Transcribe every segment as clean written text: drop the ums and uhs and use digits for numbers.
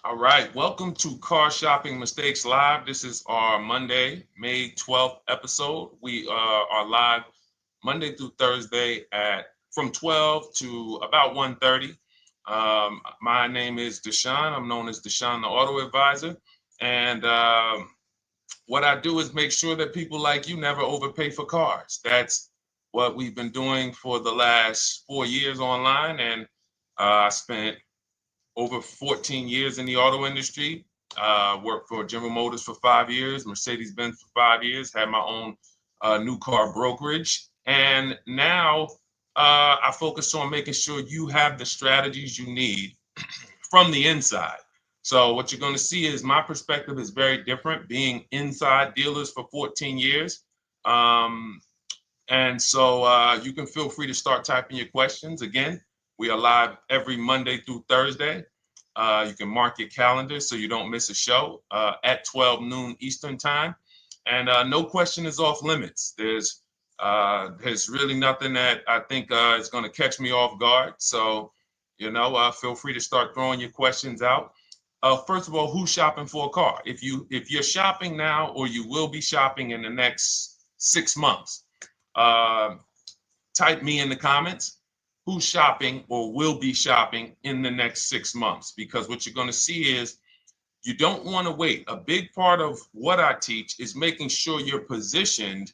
All right, welcome to Car Shopping Mistakes Live. This is our Monday, May 12th episode. We are live Monday through Thursday at from 12 to about 1:30. My name is Deshone. I'm known as Deshone the Auto Advisor. And what I do is make sure that people like you never overpay for cars. That's what we've been doing for the last 4 years online. And I spent over 14 years in the auto industry. Worked for General Motors for 5 years, Mercedes-Benz for 5 years, had my own new car brokerage. And now I focus on making sure you have the strategies you need from the inside. So what you're going to see is my perspective is very different, being inside dealers for 14 years. Um, and so you can feel free to start typing your questions. Again, we are live every Monday through Thursday. You can mark your calendar so you don't miss a show at 12 noon Eastern time. And no question is off limits. There's really nothing that I think is going to catch me off guard. So, feel free to start throwing your questions out. First of all, who's shopping for a car? If you're shopping now or you will be shopping in the next 6 months, uh, type me in the comments who's shopping or will be shopping in the next 6 months, because what you're going to see is you don't want to wait. A big part of what I teach is making sure you're positioned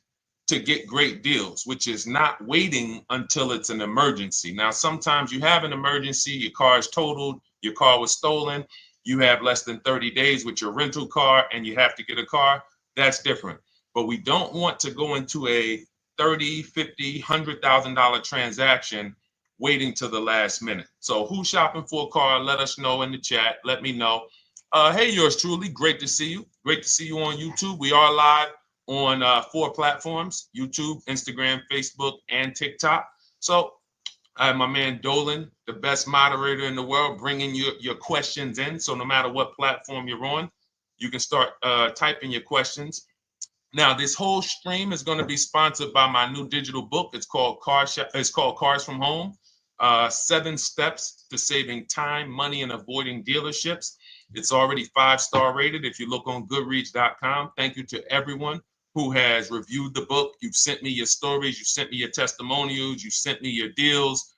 to get great deals, which is not waiting until it's an emergency. Now, sometimes you have an emergency, your car is totaled, your car was stolen, you have less than 30 days with your rental car and you have to get a car. That's different. But we don't want to go into a 30, 50, $100,000 transaction waiting to the last minute. So who's shopping for a car? Let us know in the chat. Let me know. Hey, yours truly. Great to see you. Great to see you on YouTube. We are live on 4 platforms: YouTube, Instagram, Facebook, and TikTok. So I have my man Dolan, the best moderator in the world, bringing your questions in. So no matter what platform you're on, you can start typing your questions. Now, this whole stream is going to be sponsored by my new digital book. It's called Cars from Home: 7 Steps to Saving Time, Money, and Avoiding Dealerships. It's already 5-star rated. If you look on Goodreads.com, thank you to everyone who has reviewed the book. You've sent me your stories. You sent me your testimonials. You sent me your deals.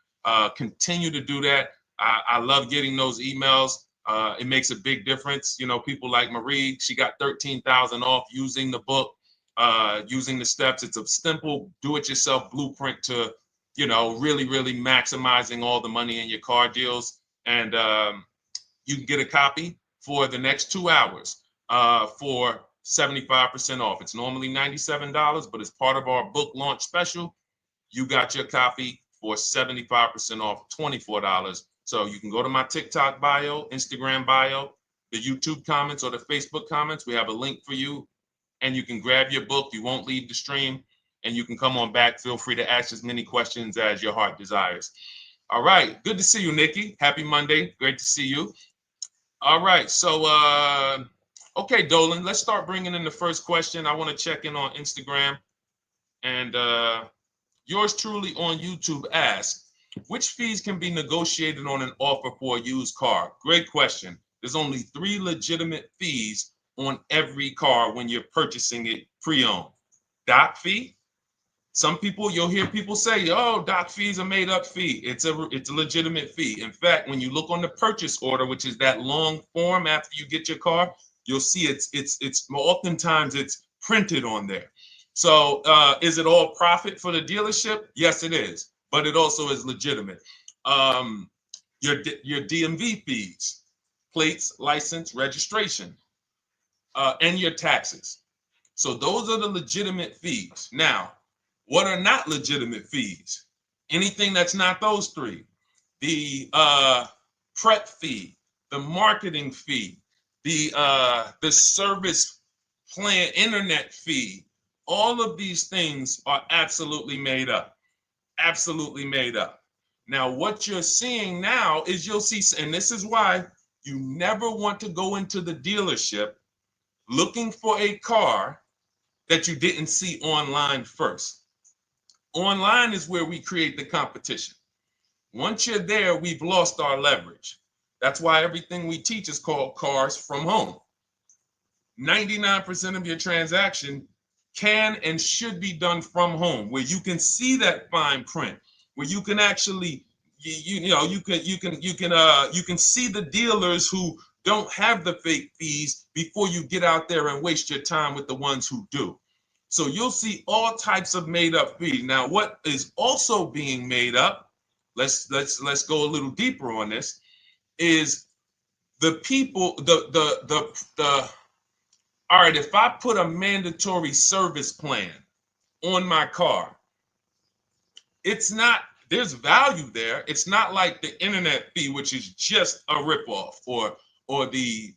Continue to do that. I love getting those emails. It makes a big difference. People like Marie, she got 13,000 off using the book, using the steps. It's a simple do-it-yourself blueprint to, really, really maximizing all the money in your car deals. And you can get a copy for the next 2 hours for 75% off. It's normally $97, but as part of our book launch special, you got your copy for 75% off, $24. So you can go to my TikTok bio, Instagram bio, the YouTube comments, or the Facebook comments. We have a link for you, and you can grab your book. You won't leave the stream, and you can come on back. Feel free to ask as many questions as your heart desires. All right. Good to see you, Nikki. Happy Monday. Great to see you. All right. So, okay, Dolan, let's start bringing in the first question. I want to check in on Instagram. And yours truly on YouTube asks, which fees can be negotiated on an offer for a used car? Great question. There's only 3 legitimate fees on every car when you're purchasing it pre-owned. Doc fee. Some people, you'll hear people say, "Oh, doc fees are made up fee." It's a legitimate fee. In fact, when you look on the purchase order, which is that long form after you get your car, you'll see it's oftentimes it's printed on there. So is it all profit for the dealership? Yes, it is, but it also is legitimate. Um, your DMV fees, plates, license, registration, and your taxes. So those are the legitimate fees. Now, what are not legitimate fees? Anything that's not those 3. The prep fee, the marketing fee, the service plan internet fee. All of these things are absolutely made up. Absolutely made up. Now, what you're seeing now is you'll see, and this is why you never want to go into the dealership looking for a car that you didn't see online first. Online is where we create the competition. Once you're there, we've lost our leverage. That's why everything we teach is called Cars from Home. 99% of your transaction can and should be done from home, where you can see that fine print, where you can actually you can see the dealers who don't have the fake fees before you get out there and waste your time with the ones who do. So you'll see all types of made up fees. Now, what is also being made up, let's go a little deeper on this, is the people, the all right, if I put a mandatory service plan on my car, it's not, there's value there. It's not like the internet fee, which is just a ripoff, or the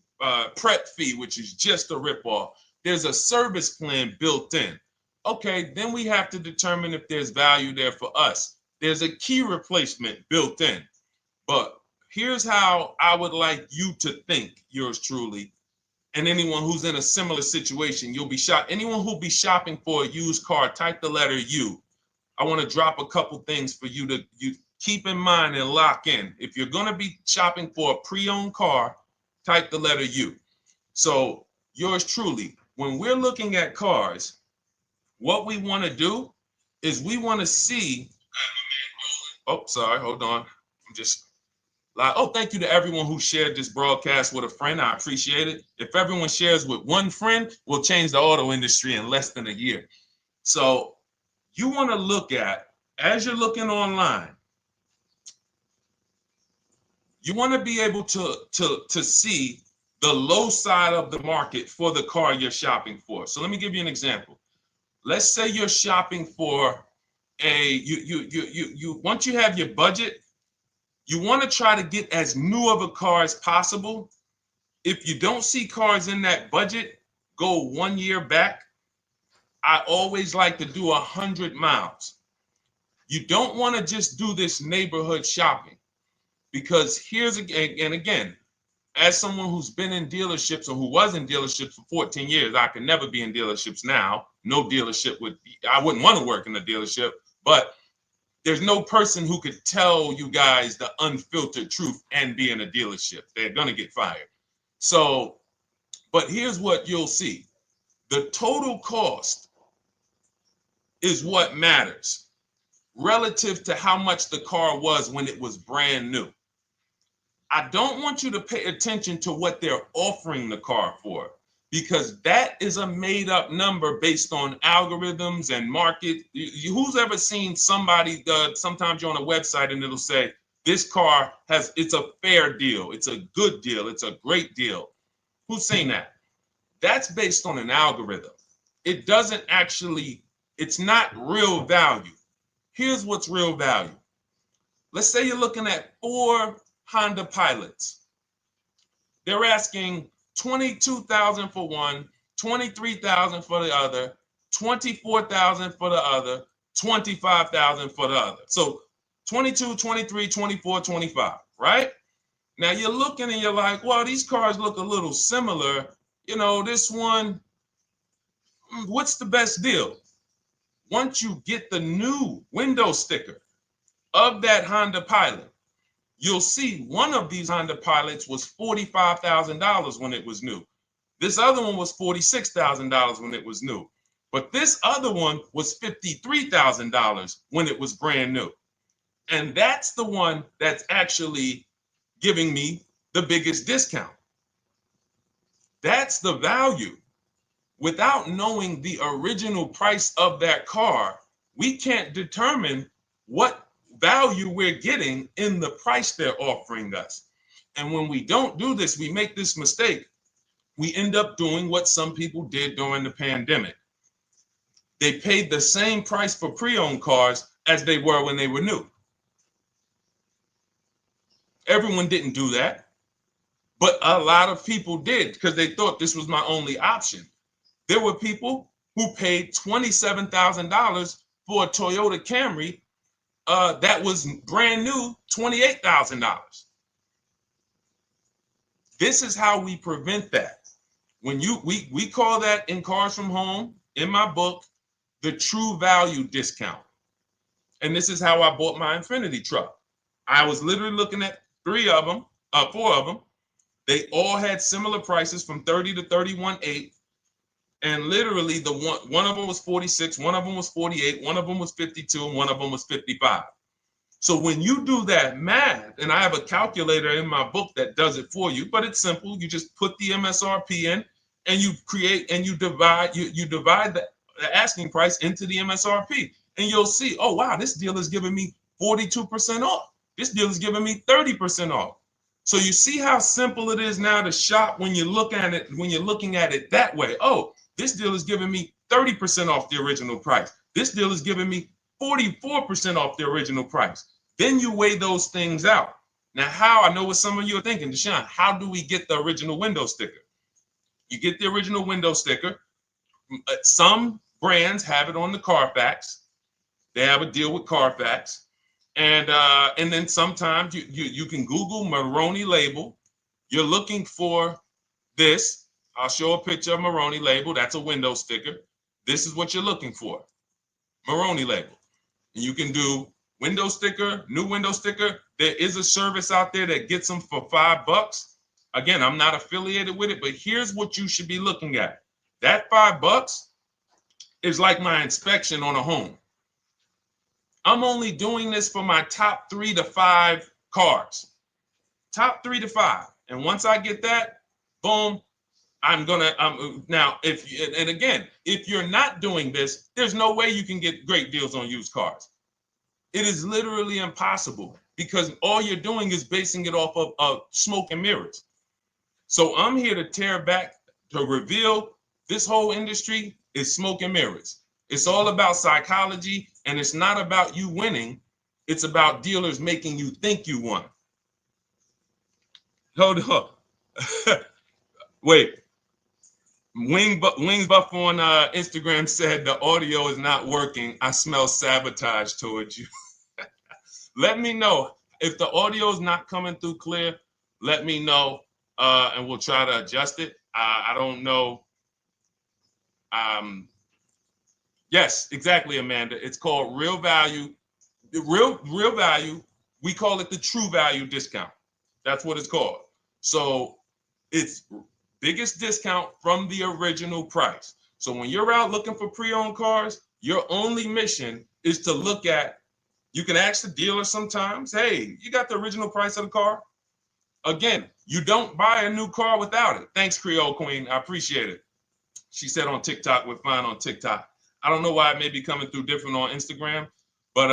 prep fee, which is just a ripoff. There's a service plan built in. Okay, then we have to determine if there's value there for us. There's a key replacement built in. But here's how I would like you to think, yours truly, and anyone who's in a similar situation. You'll be shocked. Anyone who'll be shopping for a used car, type the letter U. I want to drop a couple things for you to keep in mind and lock in. If you're going to be shopping for a pre-owned car, type the letter U. So yours truly, when we're looking at cars, what we want to do is we want to see, oh, sorry, hold on. I'm just like, oh, thank you to everyone who shared this broadcast with a friend. I appreciate it. If everyone shares with one friend, we'll change the auto industry in less than a year. So you want to look at, as you're looking online, you want to be able to see the low side of the market for the car you're shopping for. So let me give you an example. Let's say you're shopping for once you have your budget, you want to try to get as new of a car as possible. If you don't see cars in that budget, go 1 year back. I always like to do 100 miles. You don't want to just do this neighborhood shopping, because here's again, as someone who's been in dealerships or who was in dealerships for 14 years, I can never be in dealerships now. No dealership I wouldn't want to work in a dealership, but there's no person who could tell you guys the unfiltered truth and be in a dealership. They're going to get fired. So, but here's what you'll see. The total cost is what matters relative to how much the car was when it was brand new. I don't want you to pay attention to what they're offering the car for, because that is a made up number based on algorithms and market. Who's ever seen somebody, sometimes you're on a website and it'll say, this car it's a fair deal, it's a good deal, it's a great deal. Who's seen that? That's based on an algorithm. It doesn't actually, it's not real value. Here's what's real value. Let's say you're looking at 4 Honda Pilots. They're asking $22,000 for one, $23,000 for the other, $24,000 for the other, $25,000 for the other. So 22, 23, 24, 25, right? Now you're looking and you're like, well, these cars look a little similar. You know, this one, what's the best deal? Once you get the new window sticker of that Honda Pilot, you'll see one of these Honda Pilots was $45,000 when it was new. This other one was $46,000 when it was new. But this other one was $53,000 when it was brand new. And that's the one that's actually giving me the biggest discount. That's the value. Without knowing the original price of that car, we can't determine what value we're getting in the price they're offering us. And when we don't do this, we make this mistake. We end up doing what some people did during the pandemic. They paid the same price for pre-owned cars as they were when they were new. Everyone didn't do that, but a lot of people did because they thought this was my only option. There were people who paid $27,000 for a Toyota Camry that was brand new, $28,000. This is how we prevent that. When we call that in Cars from Home, in my book, the true value discount. And this is how I bought my Infiniti truck. I was literally looking at 3 of them. 4 of them. They all had similar prices from 30 to 31.8. And literally the one of them was 46, one of them was 48, one of them was 52, and one of them was 55. So when you do that math, and I have a calculator in my book that does it for you, but it's simple. You just put the MSRP in and you create and you divide the asking price into the MSRP. And you'll see, oh wow, this deal is giving me 42% off. This deal is giving me 30% off. So you see how simple it is now to shop when you look at it, when you're looking at it that way. Oh, this deal is giving me 30% off the original price. This deal is giving me 44% off the original price. Then you weigh those things out. Now, how, I know what some of you are thinking, Deshone, how do we get the original window sticker? You get the original window sticker. Some brands have it on the Carfax. They have a deal with Carfax. And then sometimes you can Google Maroney label. You're looking for this. I'll show a picture of Maroney label. That's a window sticker. This is what you're looking for. Maroney label. And you can do window sticker, new window sticker. There is a service out there that gets them for $5. Again, I'm not affiliated with it, but here's what you should be looking at. That $5 is like my inspection on a home. I'm only doing this for my top 3 to 5 cars. Top 3 to 5. And once I get that, boom, I'm gonna now if you're not doing this, there's no way you can get great deals on used cars. It is literally impossible because all you're doing is basing it off of smoke and mirrors. So I'm here to tear back, to reveal this whole industry is smoke and mirrors. It's all about psychology, and it's not about you winning. It's about dealers making you think you won. Hold up. Wait. Wings Buff on Instagram said the audio is not working. I smell sabotage towards you. Let me know if the audio is not coming through clear. Let me know, and we'll try to adjust it. I don't know. Yes, exactly, Amanda. It's called real value. Real value. We call it the true value discount. That's what it's called. So it's biggest discount from the original price. So when you're out looking for pre-owned cars, your only mission is to look at, you can ask the dealer sometimes, hey, you got the original price of the car? Again, you don't buy a new car without it. Thanks, Creole Queen. I appreciate it. She said on TikTok, we're fine on TikTok. I don't know why it may be coming through different on Instagram, but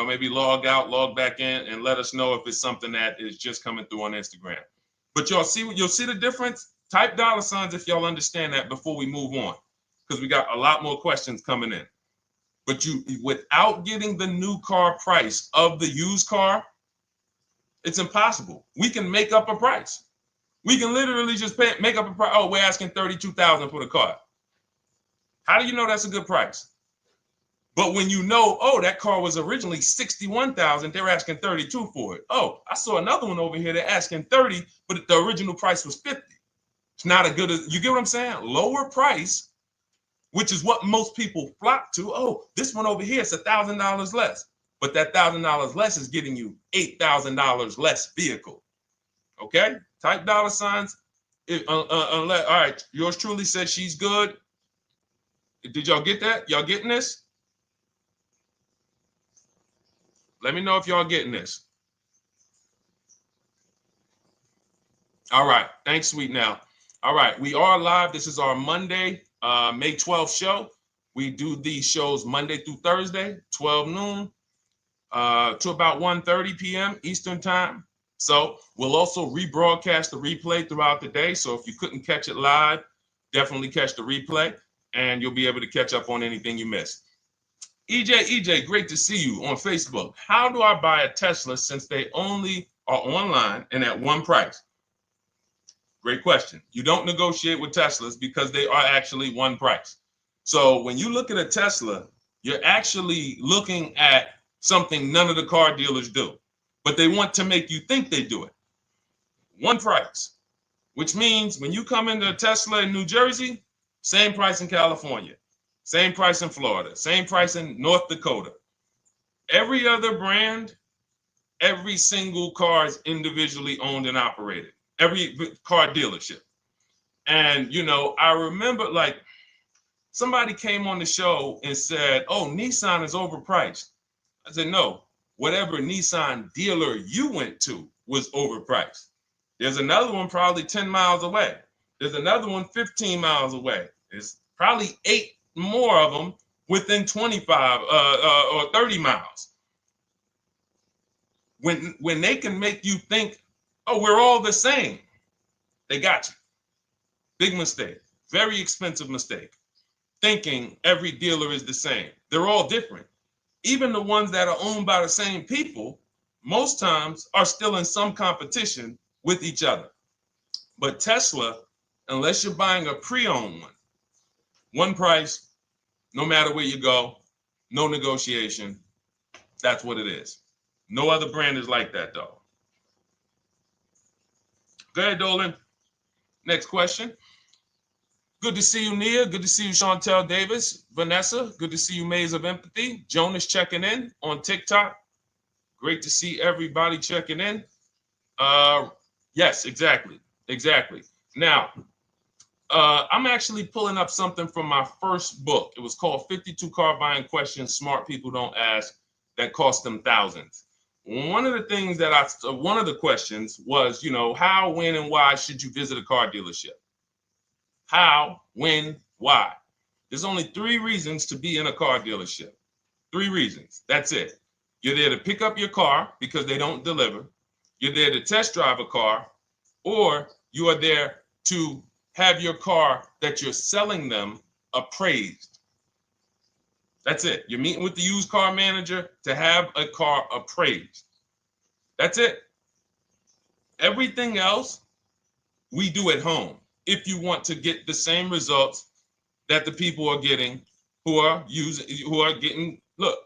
maybe log out, log back in, and let us know if it's something that is just coming through on Instagram. But you'll see the difference. Type $ if y'all understand that before we move on, because we got a lot more questions coming in. But without getting the new car price of the used car, it's impossible. We can make up a price. We can literally just make up a price. Oh, we're asking $32,000 for the car. How do you know that's a good price? But when you know, oh, that car was originally $61,000, they're asking $32,000 for it. Oh, I saw another one over here. They're asking $30,000, but the original price was $50,000. It's not a good, you get what I'm saying? Lower price, which is what most people flock to. Oh, this one over here is $1,000 less. But that $1,000 less is getting you $8,000 less vehicle. Okay? Type $. All right, yours truly said she's good. Did y'all get that? Y'all getting this? Let me know if y'all getting this. All right. Thanks, Sweet Now. All right. We are live. This is our Monday, May 12th show. We do these shows Monday through Thursday, 12 noon to about 1:30 p.m. Eastern time. So we'll also rebroadcast the replay throughout the day. So if you couldn't catch it live, definitely catch the replay, and you'll be able to catch up on anything you missed. EJ, great to see you on Facebook. How do I buy a Tesla since they only are online and at one price? Great question. You don't negotiate with Teslas because they are actually one price. So when you look at a Tesla, you're actually looking at something none of the car dealers do, but they want to make you think they do it. One price, which means when you come into a Tesla in New Jersey, same price in California, same price in Florida, same price in North Dakota. Every other brand Every single car is individually owned and operated. Every car dealership. And, you know, I remember like somebody came on the show and said, oh, Nissan is overpriced. I said, no, whatever Nissan dealer you went to was overpriced. There's another one probably 10 miles away. There's another one 15 miles away. There's probably 8 more of them within 25 or 30 miles. When they can make you think, oh, we're all the same, they got you. Big mistake. Very expensive mistake. Thinking every dealer is the same. They're all different. Even the ones that are owned by the same people, most times are still in some competition with each other. But Tesla, unless you're buying a pre-owned one price, no matter where you go, no negotiation. That's what it is. No other brand is like that, though. Go ahead, Dolan. Next question. Good to see you, Nia. Good to see you, Chantel Davis. Vanessa, good to see you, Maze of Empathy. Jonas checking in on TikTok. Great to see everybody checking in. Yes, exactly. Now, I'm actually pulling up something from my first book. It was called 52 Car Buying Questions Smart People Don't Ask that cost them thousands. One of the questions was, you know, how, when, and why should you visit a car dealership? How, when, why? There's only 3 reasons to be in a car dealership. 3 reasons. That's it. You're there to pick up your car because they don't deliver. You're there to test drive a car, or you are there to have your car that you're selling them appraised. That's it. You're meeting with the used car manager to have a car appraised. That's it. Everything else we do at home if you want to get the same results that the people are getting who are getting. Look,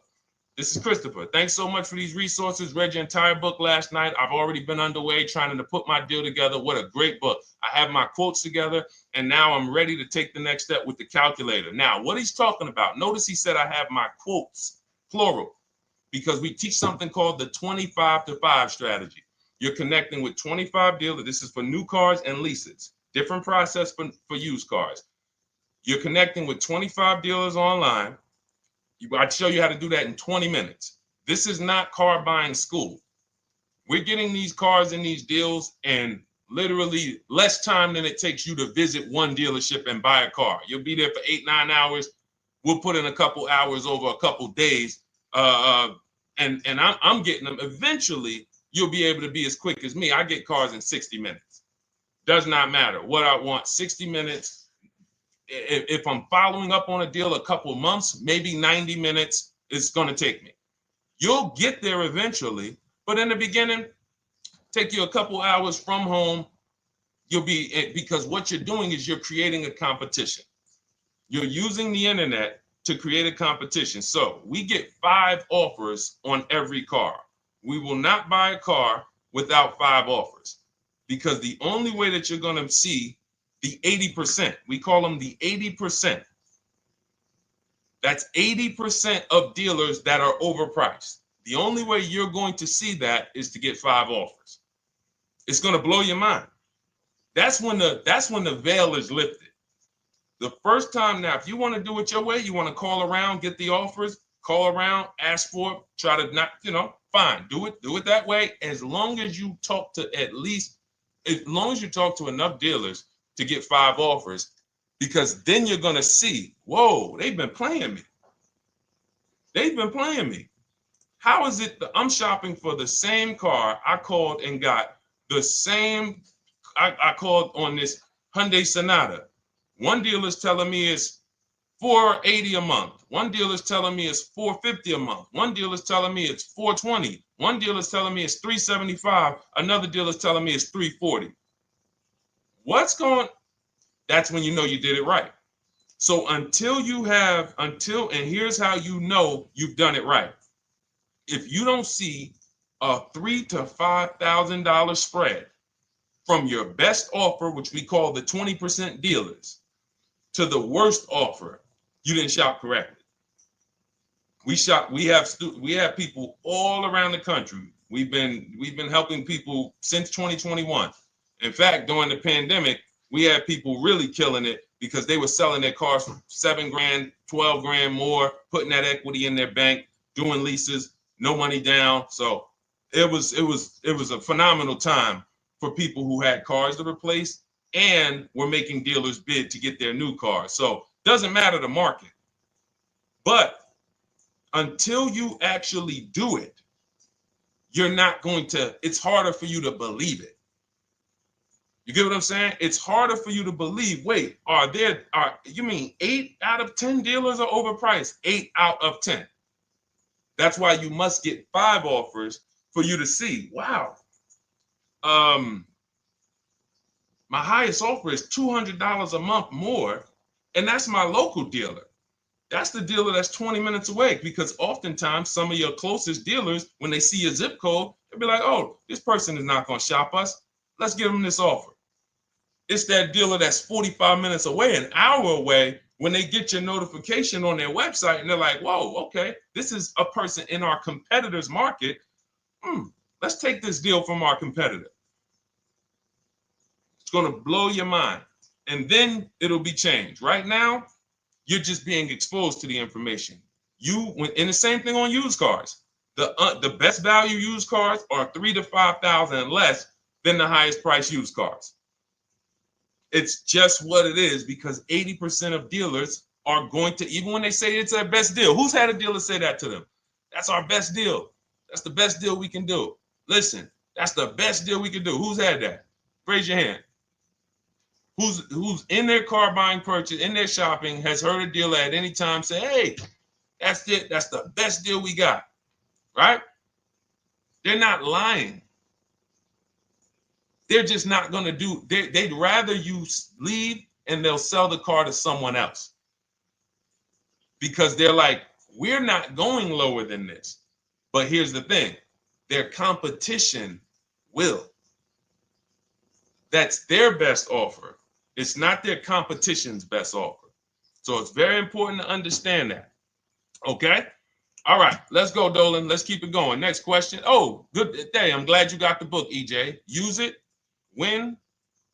this is Christopher. Thanks so much for these resources. Read your entire book last night. I've already been underway trying to put my deal together. What a great book. I have my quotes together, and now I'm ready to take the next step with the calculator. Now, what he's talking about, notice he said I have my quotes, plural, because we teach something called the 25 to 5 strategy. You're connecting with 25 dealers. This is for new cars and leases. Different process for used cars. You're connecting with 25 dealers online. I'd show you how to do that in 20 minutes. This is not car buying school. We're getting these cars and these deals in literally less time than it takes you to visit one dealership and buy a car. You'll be there for 8-9 hours. We'll put in a couple hours over a couple days. And I'm getting them. Eventually, you'll be able to be as quick as me. I get cars in 60 minutes. Does not matter what I want. 60 minutes. If I'm following up on a deal a couple months, maybe 90 minutes is going to take me. You'll get there eventually, but in the beginning, take you a couple hours from home. Because what you're doing is you're creating a competition. You're using the internet to create a competition. So we get 5 offers on every car. We will not buy a car without 5 offers, because the only way that you're going to see the 80%, we call them the 80%. That's 80% of dealers that are overpriced. The only way you're going to see that is to get 5 offers. It's going to blow your mind. That's when the veil is lifted. The first time, now, if you want to do it your way, you want to call around, get the offers, call around, ask for it, try to not, fine, do it that way. As long as you talk to enough dealers to get 5 offers, because then you're going to see, whoa, they've been playing me. How is it that I'm shopping for the same car? I called and got the same. I called on this Hyundai Sonata. One dealer's telling me it's $480 a month. One dealer's telling me it's $450 a month. One dealer's telling me it's $420. One dealer's telling me it's $375. Another dealer's telling me it's $340. That's when you know you did it right. So and here's how you know you've done it right. If you don't see a $3,000 to $5,000 spread from your best offer, which we call the 20% dealers, to the worst offer, you didn't shop correctly. We have people all around the country. We've been helping people since 2021. In fact, during the pandemic, we had people really killing it because they were selling their cars for 7 grand, 12 grand more, putting that equity in their bank, doing leases, no money down. So it was a phenomenal time for people who had cars to replace and were making dealers bid to get their new cars. So doesn't matter the market. But until you actually do it, you're not going to, it's harder for you to believe it. You get what I'm saying? It's harder for you to believe, wait, you mean 8 out of 10 dealers are overpriced? 8 out of 10. That's why you must get 5 offers for you to see, wow. My highest offer is $200 a month more, and that's my local dealer. That's the dealer that's 20 minutes away, because oftentimes some of your closest dealers, when they see your zip code, they'll be like, oh, this person is not going to shop us. Let's give them this offer. It's that dealer that's 45 minutes away, an hour away, when they get your notification on their website and they're like, whoa, okay, this is a person in our competitor's market. Let's take this deal from our competitor. It's going to blow your mind. And then it'll be changed. Right now, you're just being exposed to the information. And the same thing on used cars. The best value used cars are $3,000 to $5,000 less than the highest price used cars. It's just what it is, because 80% of dealers are going to, even when they say it's their best deal. Who's had a dealer say that to them? That's our best deal. That's the best deal we can do. Listen, that's the best deal we can do. Who's had that? Raise your hand. Who's in their car buying purchase, in their shopping, has heard a dealer at any time say, hey, that's it. That's the best deal we got, right? They're not lying. They're just not going to do, they'd rather you leave and they'll sell the car to someone else, because they're like, we're not going lower than this. But here's the thing, their competition will. That's their best offer. It's not their competition's best offer. So it's very important to understand that. Okay? All right, let's go, Dolan. Let's keep it going. Next question. Oh, good day. I'm glad you got the book, EJ. Use it. Win.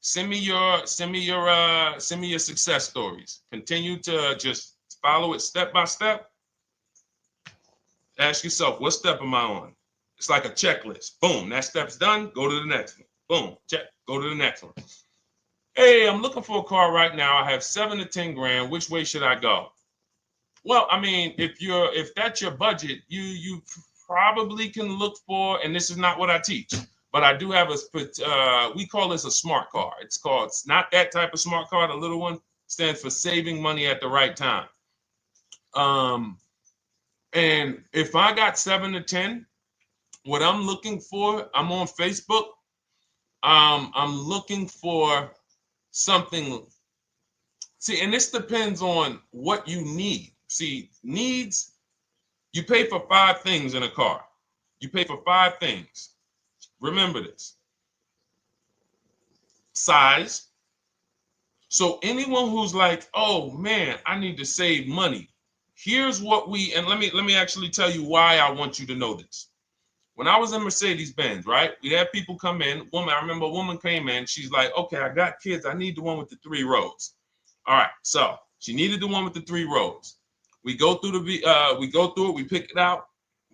Send me your success stories. Continue to just follow it step by step. Ask yourself, what step am I on? It's like a checklist. Boom, that step's done. Go to the next one. Boom, check. Go to the next one. Hey, I'm looking for a car right now. I have 7 to 10 grand. Which way should I go? Well, I mean, if that's your budget, you probably can look for, and this is not what I teach, but I do have we call this a smart car. It's not that type of smart car. The little one stands for saving money at the right time. And if I got 7 to 10, what I'm looking for, I'm on Facebook. I'm looking for something. See, and this depends on what you need. See, needs, you pay for 5 things in a car. You pay for 5 things. Remember this. Size. So anyone who's like, oh man, I need to save money. Here's what and let me actually tell you why I want you to know this. When I was in Mercedes-Benz, right? We had people come in. I remember a woman came in. She's like, okay, I got kids. I need the one with the 3 rows. All right. So she needed the one with the 3 rows. We go through it. We pick it out.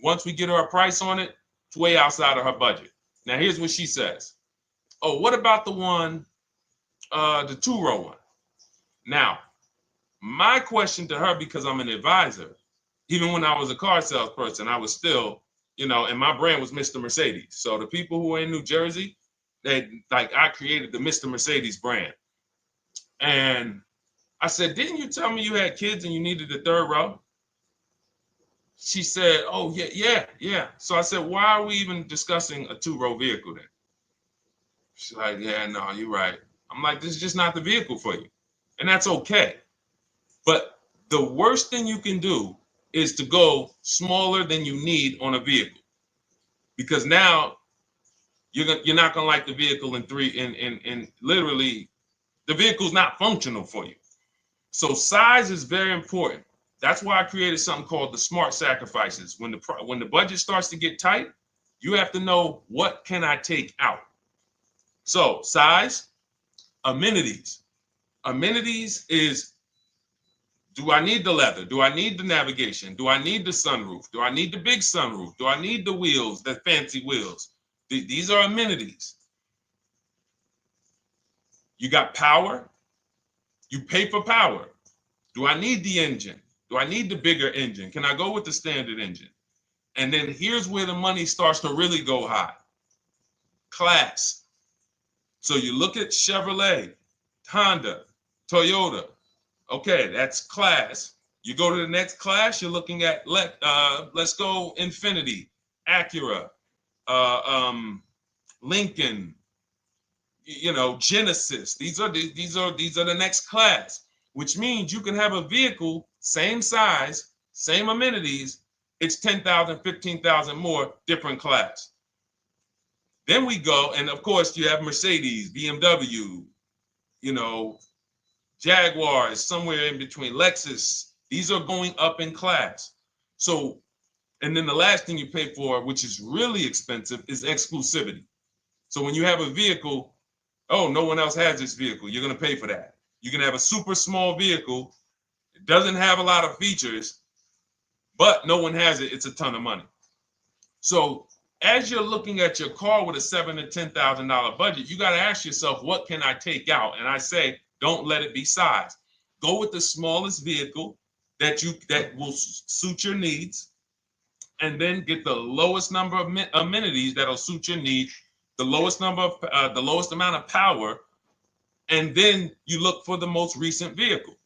Once we get her a price on it, it's way outside of her budget. Now, here's what she says. Oh, what about the one, the 2-row one? Now, my question to her, because I'm an advisor, even when I was a car salesperson, I was still, and my brand was Mr. Mercedes. So the people who are in New Jersey, I created the Mr. Mercedes brand. And I said, didn't you tell me you had kids and you needed the 3rd row? She said, oh, yeah. So I said, why are we even discussing a 2-row vehicle then? She's like, yeah, no, you're right. I'm like, this is just not the vehicle for you. And that's okay. But the worst thing you can do is to go smaller than you need on a vehicle, because now you're not gonna like the vehicle in literally the vehicle's not functional for you. So size is very important. That's why I created something called the smart sacrifices. When the budget starts to get tight, You have to know, what can I take out? So size, amenities. Amenities is, do I need the leather? Do I need the navigation? Do I need the sunroof? Do I need the big sunroof? Do I need the wheels, the fancy wheels? These are amenities. You got power. You pay for power. Do I need the engine? Do I need the bigger engine? Can I go with the standard engine? And then here's where the money starts to really go high. Class. So you look at Chevrolet, Honda, Toyota. Okay, that's class. You go to the next class, you're looking at, let's go Infiniti, Acura, Lincoln, Genesis. These are the next class, which means you can have a vehicle, same size, same amenities. It's 10,000, 15,000 more, different class. Then we go, and of course you have Mercedes, BMW, Jaguars, somewhere in between, Lexus. These are going up in class. So, and then the last thing you pay for, which is really expensive, is exclusivity. So when you have a vehicle, oh, no one else has this vehicle, you're going to pay for that. You can have a super small vehicle, it doesn't have a lot of features, but no one has it, it's a ton of money. So as you're looking at your car with a $7,000 to $10,000 budget, you got to ask yourself, what can I take out? And I say, don't let it be size. Go with the smallest vehicle that will suit your needs, and then get the lowest number of amenities that'll suit your needs, the lowest amount of power, and then you look for the most recent vehicle.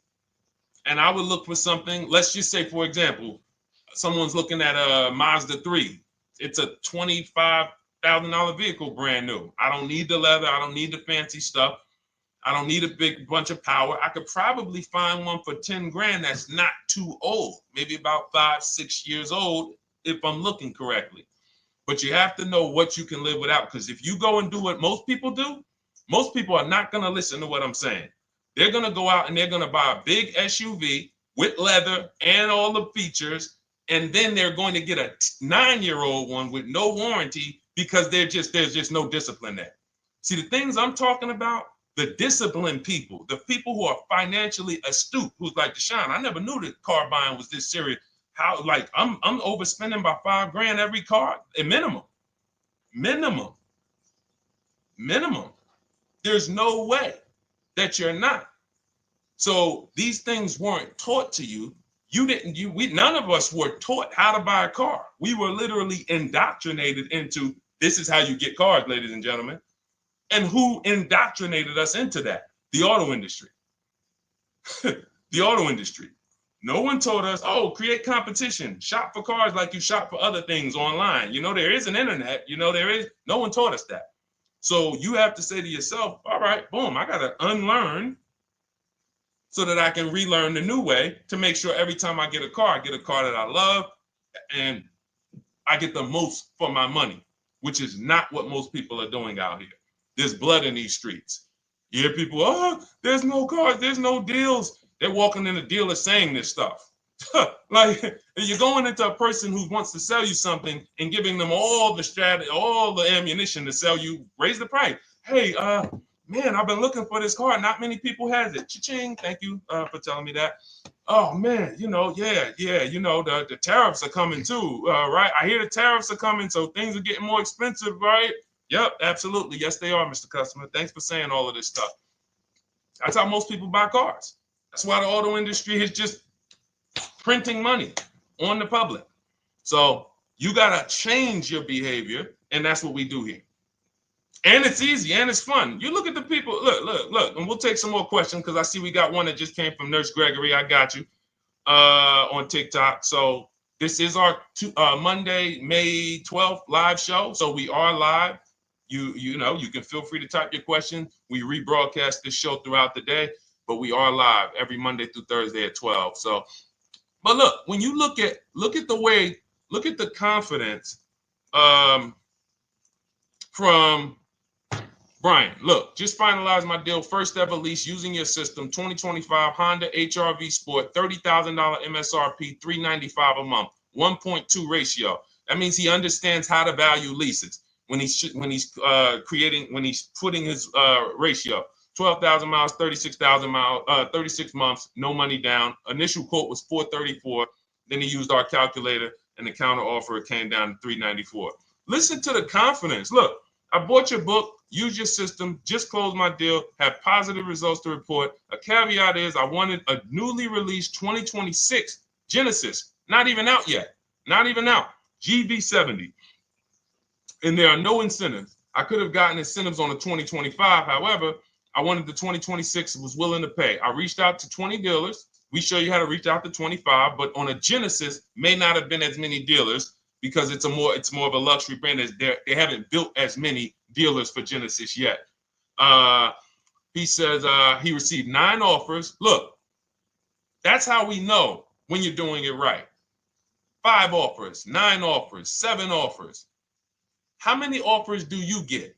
And I would look for something, let's just say, for example, someone's looking at a Mazda 3. It's a $25,000 vehicle, brand new. I don't need the leather. I don't need the fancy stuff. I don't need a big bunch of power. I could probably find one for 10 grand that's not too old, maybe about 5-6 years old, if I'm looking correctly. But you have to know what you can live without, because if you go and do what most people do, most people are not going to listen to what I'm saying. They're going to go out and they're going to buy a big SUV with leather and all the features, and then they're going to get a 9-year-old one with no warranty because there's just no discipline there. See, the things I'm talking about, the disciplined people, the people who are financially astute, who's like, Deshone, I never knew that car buying was this serious. How, like, I'm overspending by $5 grand every car, a minimum. There's no way that you're not. So these things weren't taught to you. None of us were taught how to buy a car. We were literally indoctrinated into, this is how you get cars, ladies and gentlemen. And who indoctrinated us into that? The auto industry. The auto industry. No one told us, oh, create competition, shop for cars like you shop for other things online. There is an internet, no one taught us that. So you have to say to yourself, all right, boom, I got to unlearn so that I can relearn the new way to make sure every time I get a car that I love and I get the most for my money, which is not what most people are doing out here. There's blood in these streets. You hear people, oh, there's no cars, there's no deals. They're walking in the dealer saying this stuff. Like, you're going into a person who wants to sell you something and giving them all the strategy, all the ammunition to sell you, raise the price. Hey, man, I've been looking for this car. Not many people has it. Cha-ching. Thank you for telling me that. Oh man, the tariffs are coming too, right? I hear the tariffs are coming, so things are getting more expensive, right? Yep, absolutely. Yes, they are, Mr. Customer. Thanks for saying all of this stuff. That's how most people buy cars. That's why the auto industry is just printing money on the public. So you got to change your behavior, and that's what we do here. And it's easy and it's fun. You look at the people, look, and we'll take some more questions because I see we got one that just came from Nurse Gregory. I got you on TikTok. So this is our Monday, May 12th live show. So we are live. You can feel free to type your question. We rebroadcast this show throughout the day, but we are live every Monday through Thursday at 12. So, but look, when you look at the confidence from Brian, look, just finalized my deal. First ever lease using your system, 2025 Honda HR-V Sport, $30,000 MSRP, $395 a month, 1.2 ratio. That means he understands how to value leases when he's putting his ratio. 12,000 miles, 36,000 miles, 36 months, no money down. Initial quote was 434. Then he used our calculator, and the counter offer came down to 394. Listen to the confidence. Look, I bought your book, use your system, just closed my deal, have positive results to report. A caveat is I wanted a newly released 2026 Genesis, not even out yet, not even out, GV70. And there are no incentives. I could have gotten incentives on the 2025. However, I wanted the 2026, was willing to pay. I reached out to 20 dealers. We show you how to reach out to 25, but on a Genesis, may not have been as many dealers because it's more of a luxury brand. As they haven't built as many dealers for Genesis yet. He says he received 9 offers. Look, that's how we know when you're doing it right. 5 offers, 9 offers, 7 offers. How many offers do you get?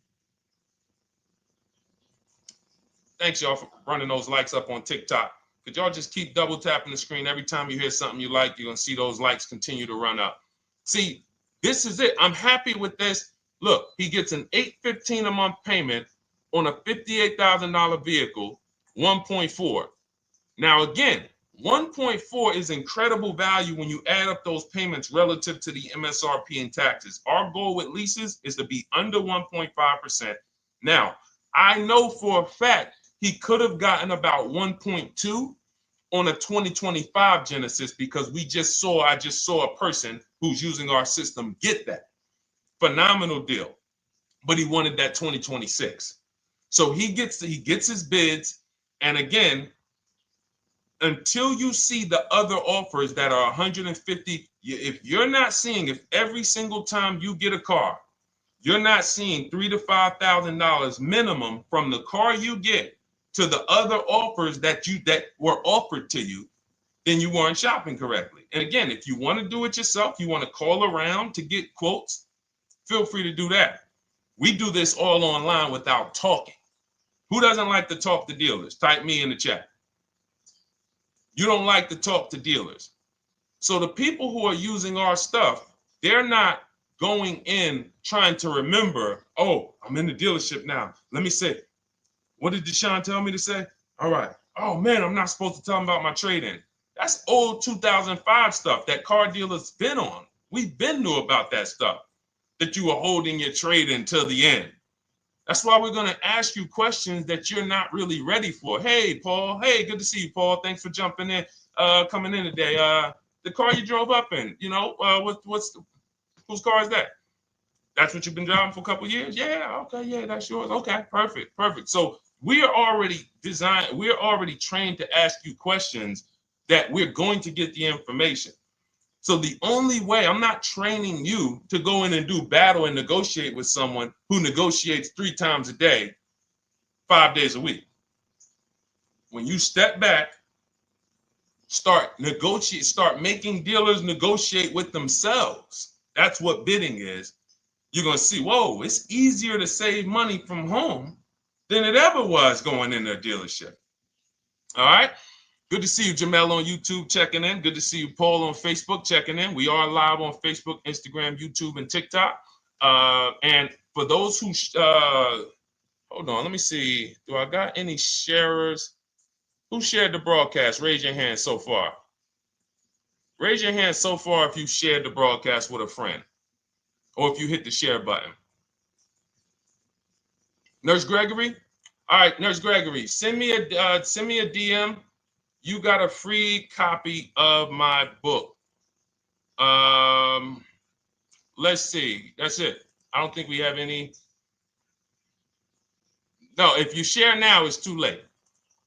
Thanks, y'all, for running those likes up on TikTok. Could y'all just keep double tapping the screen every time you hear something you like? You're going to see those likes continue to run up. See, this is it. I'm happy with this. Look, he gets an $815 a month payment on a $58,000 vehicle, 1.4. Now, again, 1.4 is incredible value when you add up those payments relative to the MSRP and taxes. Our goal with leases is to be under 1.5%. Now, I know for a fact he could have gotten about 1.2 on a 2025 Genesis because I just saw a person who's using our system get that. Phenomenal deal. But he wanted that 2026. So he gets his bids. And again, until you see the other offers that are 150, if every single time you get a car, you're not seeing $3,000 to $5,000 minimum from the car you get to the other offers that were offered to you, then you weren't shopping correctly. And again, if you want to do it yourself, you want to call around to get quotes, feel free to do that. We do this all online without talking. Who doesn't like to talk to dealers? Type me in the chat. You don't like to talk to dealers. So the people who are using our stuff, they're not going in trying to remember, oh, I'm in the dealership now. Let me say, what did Deshone tell me to say? All right. Oh, man, I'm not supposed to tell them about my trade-in. That's old 2005 stuff that car dealers been on. We've been knew about that stuff, that you were holding your trade-in till the end. That's why we're going to ask you questions that you're not really ready for. Hey, Paul. Hey, good to see you, Paul. Thanks for jumping in, coming in today. The car you drove up in, whose car is that? That's what you've been driving for a couple of years? Yeah, okay, yeah, that's yours. Okay, perfect. So we are already trained to ask you questions that we're going to get the information. So the only way, I'm not training you to go in and do battle and negotiate with someone who negotiates 3 times a day, 5 days a week. When you step back, start making dealers negotiate with themselves. That's what bidding is. You're going to see, whoa, it's easier to save money from home than it ever was going in a dealership. All right. Good to see you, Jamel, on YouTube checking in. Good to see you, Paul, on Facebook checking in. We are live on Facebook, Instagram, YouTube, and TikTok. And for those who, hold on, let me see. Do I got any sharers? Who shared the broadcast? Raise your hand so far. Raise your hand so far if you shared the broadcast with a friend or if you hit the share button. Nurse Gregory? All right, Nurse Gregory, send me a DM. You got a free copy of my book. Let's see. That's it. I don't think we have any. No, if you share now, it's too late.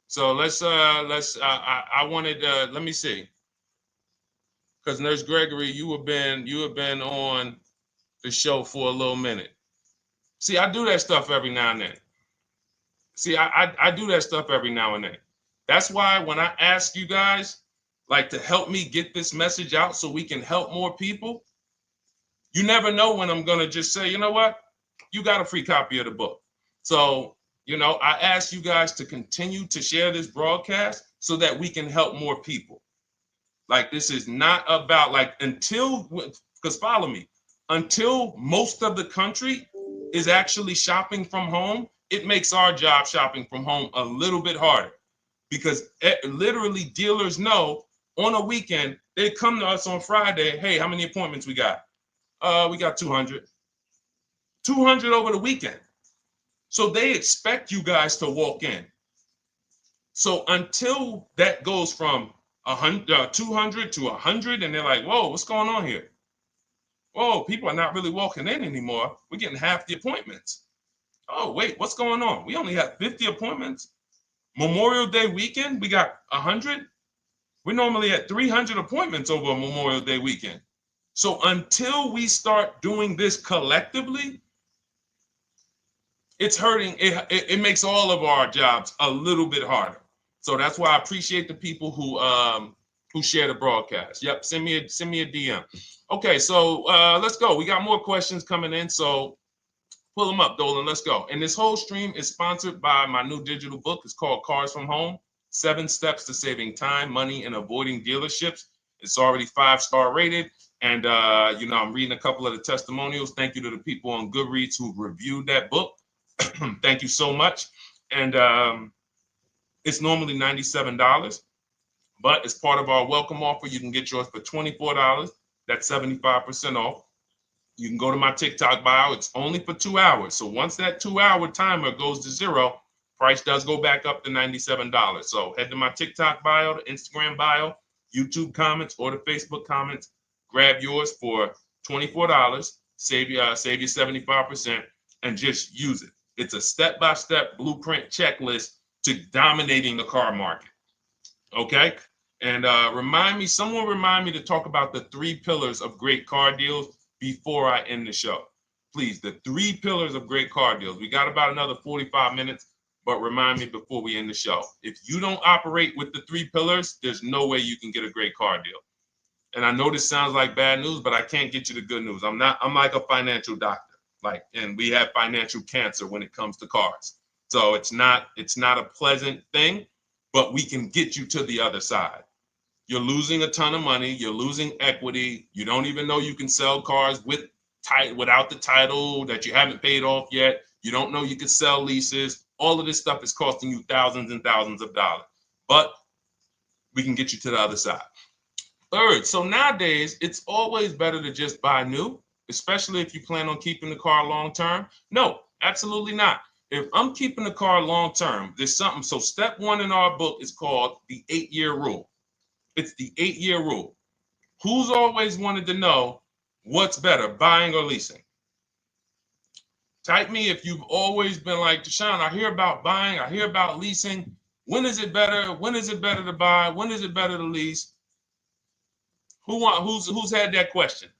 So I wanted let me see. Because Nurse Gregory, you have been on the show for a little minute. See, I do that stuff every now and then. I do that stuff every now and then. That's why when I ask you guys, like, to help me get this message out so we can help more people, you never know when I'm going to just say, you know what? You got a free copy of the book. So, I ask you guys to continue to share this broadcast so that we can help more people. Like, this is not about, because follow me. until most of the country is actually shopping from home, it makes our job shopping from home a little bit harder, because literally dealers know on a weekend, they come to us on Friday, hey, how many appointments we got? We got 200. 200 over the weekend. So they expect you guys to walk in. So until that goes from 200 to 100, and they're like, whoa, what's going on here? Whoa, people are not really walking in anymore. We're getting half the appointments. Oh, wait, what's going on? We only have 50 appointments. Memorial Day weekend, we got 100. We're normally at 300 appointments over a Memorial Day weekend. So until we start doing this collectively, it's hurting. It makes all of our jobs a little bit harder. So that's why I appreciate the people who share the broadcast. Yep, send me a DM. Okay, so let's go. We got more questions coming in, so pull them up, Dolan. Let's go. And this whole stream is sponsored by my new digital book. It's called Cars from Home: 7 Steps to Saving Time, Money, and Avoiding Dealerships. It's already 5-star rated. And, I'm reading a couple of the testimonials. Thank you to the people on Goodreads who reviewed that book. Thank you so much. And it's normally $97, but as part of our welcome offer, you can get yours for $24. That's 75% off. You can go to my TikTok bio. It's only for 2 hours. So once that 2-hour timer goes to zero, price does go back up to $97. So head to my TikTok bio, the Instagram bio, YouTube comments, or the Facebook comments. Grab yours for $24. Save you 75%, and just use it. It's a step-by-step blueprint checklist to dominating the car market. Okay? And someone remind me to talk about the 3 pillars of great car deals before I end the show. Please, the 3 pillars of great car deals. We got about another 45 minutes, but remind me before we end the show. If you don't operate with the 3 pillars, there's no way you can get a great car deal. And I know this sounds like bad news, but I can't get you the good news. I'm like a financial doctor. And we have financial cancer when it comes to cars. So it's not a pleasant thing, but we can get you to the other side. You're losing a ton of money. You're losing equity. You don't even know you can sell cars without the title that you haven't paid off yet. You don't know you can sell leases. All of this stuff is costing you thousands and thousands of dollars, but we can get you to the other side. Third, so nowadays, it's always better to just buy new, especially if you plan on keeping the car long term. No, absolutely not. If I'm keeping the car long term, there's something. So step 1 in our book is called the 8-year rule. It's the 8-year rule. Who's always wanted to know what's better, buying or leasing? Type me if you've always been like, Deshone, I hear about buying, I hear about leasing. When is it better? When is it better to buy? When is it better to lease? Who's had that question?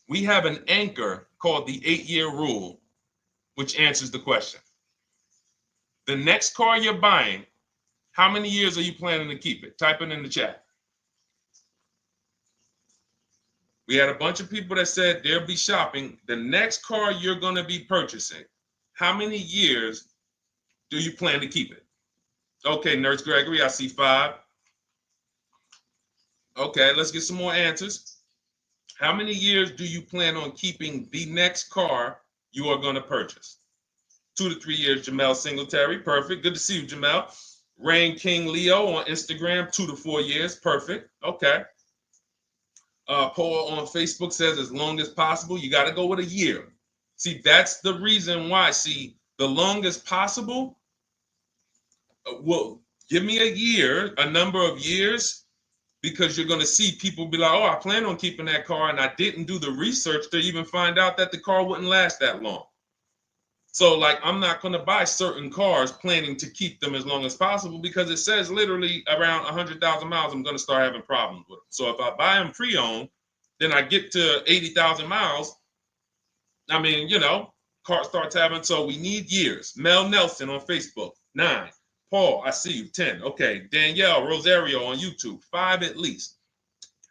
We have an anchor called the 8-year rule, which answers the question. The next car you're buying, how many years are you planning to keep it? Type it in the chat. We had a bunch of people that said they'll be shopping. The next car you're going to be purchasing, how many years do you plan to keep it? Okay, Nurse Gregory, I see 5. Okay, let's get some more answers. How many years do you plan on keeping the next car you are going to purchase? 2 to 3 years, Jamel Singletary. Perfect. Good to see you, Jamel. Rain King Leo on Instagram, 2 to 4 years. Perfect. Okay. Paul on Facebook says as long as possible. You got to go with a year. See, that's the reason why. See, the longest possible, well, give me a year, a number of years, because you're going to see people be like, oh, I plan on keeping that car, and I didn't do the research to even find out that the car wouldn't last that long. So, I'm not going to buy certain cars planning to keep them as long as possible, because it says literally around 100,000 miles, I'm going to start having problems with them. So if I buy them pre-owned, then I get to 80,000 miles. I mean, car starts having, so we need years. Mel Nelson on Facebook, 9. Paul, I see you, 10. Okay, Danielle Rosario on YouTube, 5 at least.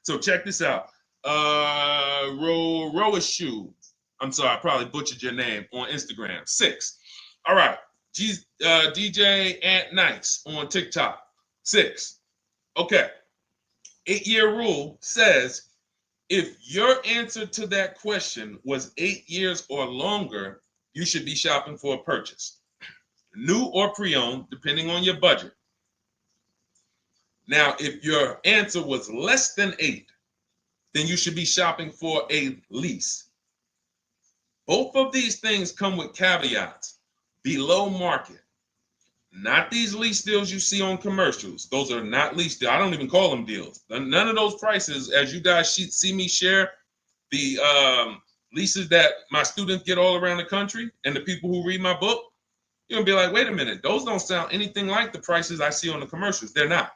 So check this out. Roashu, I'm sorry, I probably butchered your name, on Instagram, 6. All right, DJ Ant Nice on TikTok, 6. Okay, 8-year rule says If your answer to that question was 8 years or longer, you should be shopping for a purchase, new or pre-owned, depending on your budget. Now, if your answer was less than 8, then you should be shopping for a lease. Both of these things come with caveats. Below market. Not these lease deals you see on commercials. Those are not lease deals. I don't even call them deals. None of those prices, as you guys see me share the leases that my students get all around the country and the people who read my book, you're going to be like, wait a minute. Those don't sound anything like the prices I see on the commercials. They're not.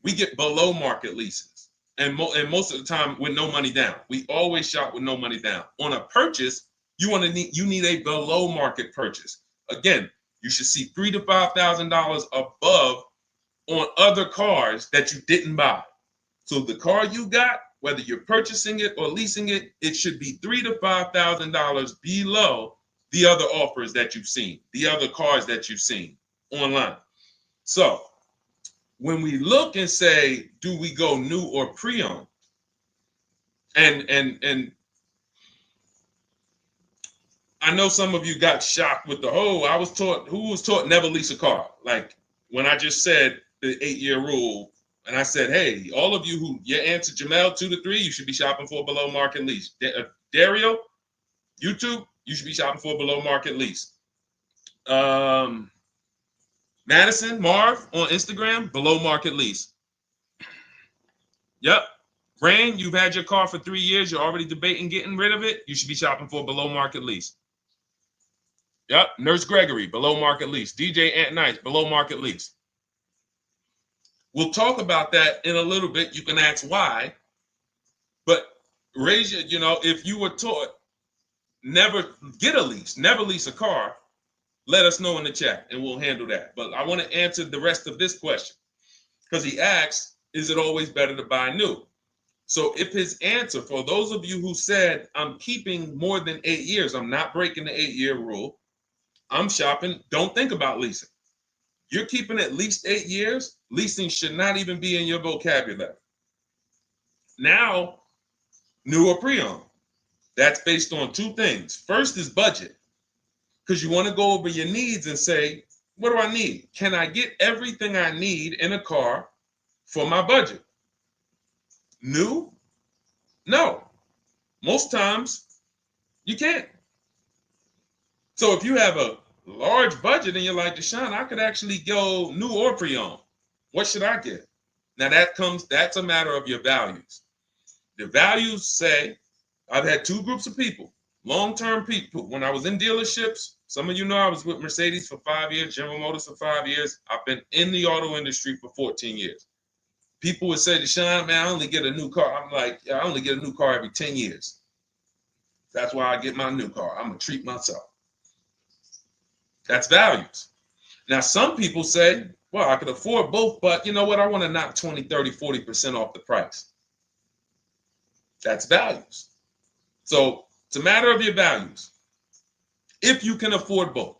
We get below market leases. And most of the time with no money down. We always shop with no money down. On a purchase, you need a below market purchase. Again, you should see $3,000 to $5,000 above on other cars that you didn't buy. So the car you got, whether you're purchasing it or leasing it, it should be $3,000 to $5,000 below the other offers that you've seen, the other cars that you've seen online. So when we look and say, do we go new or pre-owned? And I know some of you got shocked with who was taught never lease a car. Like when I just said the 8-year rule, and I said, hey, all of you who your answer Jamel 2 to 3, you should be shopping for a below market lease. Dario, YouTube, you should be shopping for a below market lease. Madison, Marv on Instagram, below market lease. Yep. Rain, you've had your car for 3 years. You're already debating getting rid of it. You should be shopping for a below market lease. Yep. Nurse Gregory, below market lease. DJ Ant Nice, below market lease. We'll talk about that in a little bit. You can ask why. But raise your, if you were taught never get a lease, never lease a car, let us know in the chat and we'll handle that. But I want to answer the rest of this question because he asks, is it always better to buy new? So if his answer, for those of you who said, I'm keeping more than 8 years, I'm not breaking the 8-year rule, I'm shopping, don't think about leasing. You're keeping at least 8 years, leasing should not even be in your vocabulary. Now, new or pre-owned. That's based on 2 things. First is budget, because you want to go over your needs and say, what do I need? Can I get everything I need in a car for my budget? New? No. Most times, you can't. So if you have a large budget and you're like, Deshone, I could actually go new or pre-owned. What should I get? Now that's a matter of your values. The values say, I've had 2 groups of people, long-term people. When I was in dealerships, some of you know I was with Mercedes for 5 years, General Motors for 5 years. I've been in the auto industry for 14 years. People would say, Deshone, man, I only get a new car. I'm like, yeah, I only get a new car every 10 years. That's why I get my new car. I'm going to treat myself. That's values. Now, some people say, well, I could afford both, but you know what? I want to knock 20, 30, 40% off the price. That's values. So it's a matter of your values. If you can afford both.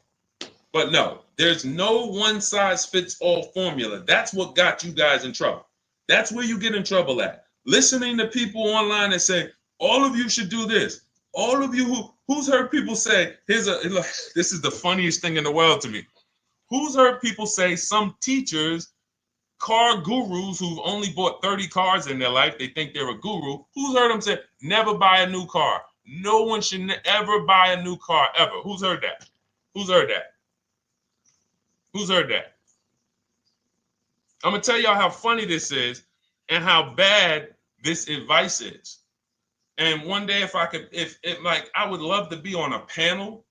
But no, there's no one-size-fits-all formula. That's what got you guys in trouble. That's where you get in trouble at. Listening to people online and say, all of you should do this. All of you who's heard people say, this is the funniest thing in the world to me. Who's heard people say, some teachers, car gurus who've only bought 30 cars in their life, they think they're a guru. Who's heard them say, never buy a new car? No one should ever buy a new car, ever. Who's heard that? Who's heard that? Who's heard that? I'm going to tell y'all how funny this is and how bad this advice is. And one day, if I would love to be on a panel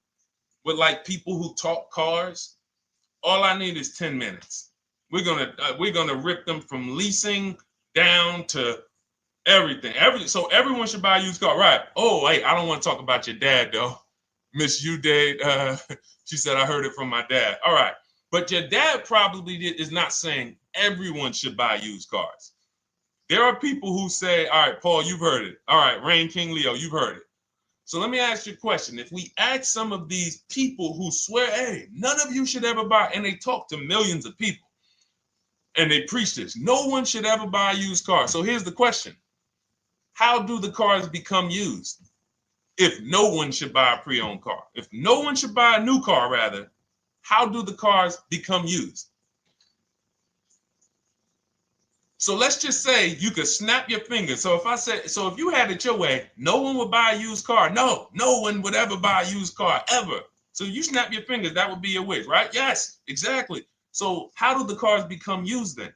with like people who talk cars. All I need is 10 minutes. We're gonna rip them from leasing down to everything. So everyone should buy a used car, right? Oh, wait, I don't want to talk about your dad though, Miss Uday. She said I heard it from my dad. All right, but your dad probably is not saying everyone should buy used cars. There are people who say, all right, Paul, you've heard it. All right, Rain King Leo, you've heard it. So let me ask you a question. If we ask some of these people who swear, hey, none of you should ever buy, and they talk to millions of people, and they preach this, no one should ever buy a used car. So here's the question. how do the cars become used? If no one should buy a pre-owned car, if no one should buy a new car, rather, how do the cars become used? So let's just say you could snap your fingers. So if you had it your way, no one would buy a used car. No one would ever buy a used car, ever. So you snap your fingers, that would be your wish, right? Yes, exactly. So how do the cars become used then?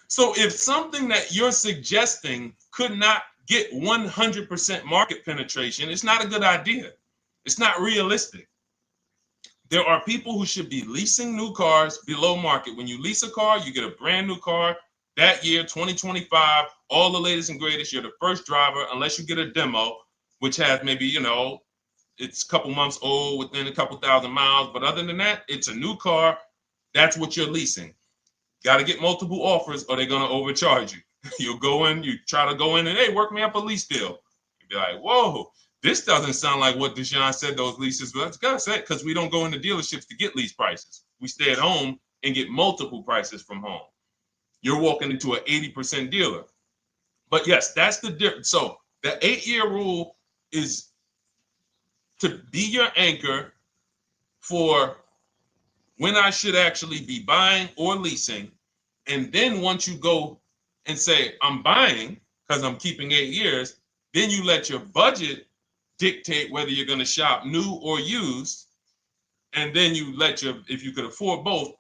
So if something that you're suggesting could not get 100% market penetration, it's not a good idea. It's not realistic. There are people who should be leasing new cars below market. When you lease a car, you get a brand new car that year, 2025, all the latest and greatest. You're the first driver, unless you get a demo, which has maybe, it's a couple months old, within a couple thousand miles. But other than that, it's a new car. That's what you're leasing. Got to get multiple offers or they're going to overcharge you. You'll go in, you try to go in and, hey, work me up a lease deal. You'll be like, whoa, this doesn't sound like what Deshone said those leases were. That's gotta say, because we don't go into dealerships to get lease prices. We stay at home and get multiple prices from home. You're walking into an 80% dealer. But yes, that's the difference. So the 8-year rule is to be your anchor for when I should actually be buying or leasing. And then once you go and say, I'm buying because I'm keeping 8 years, then you let your budget dictate whether you're going to shop new or used. And then you if you could afford both,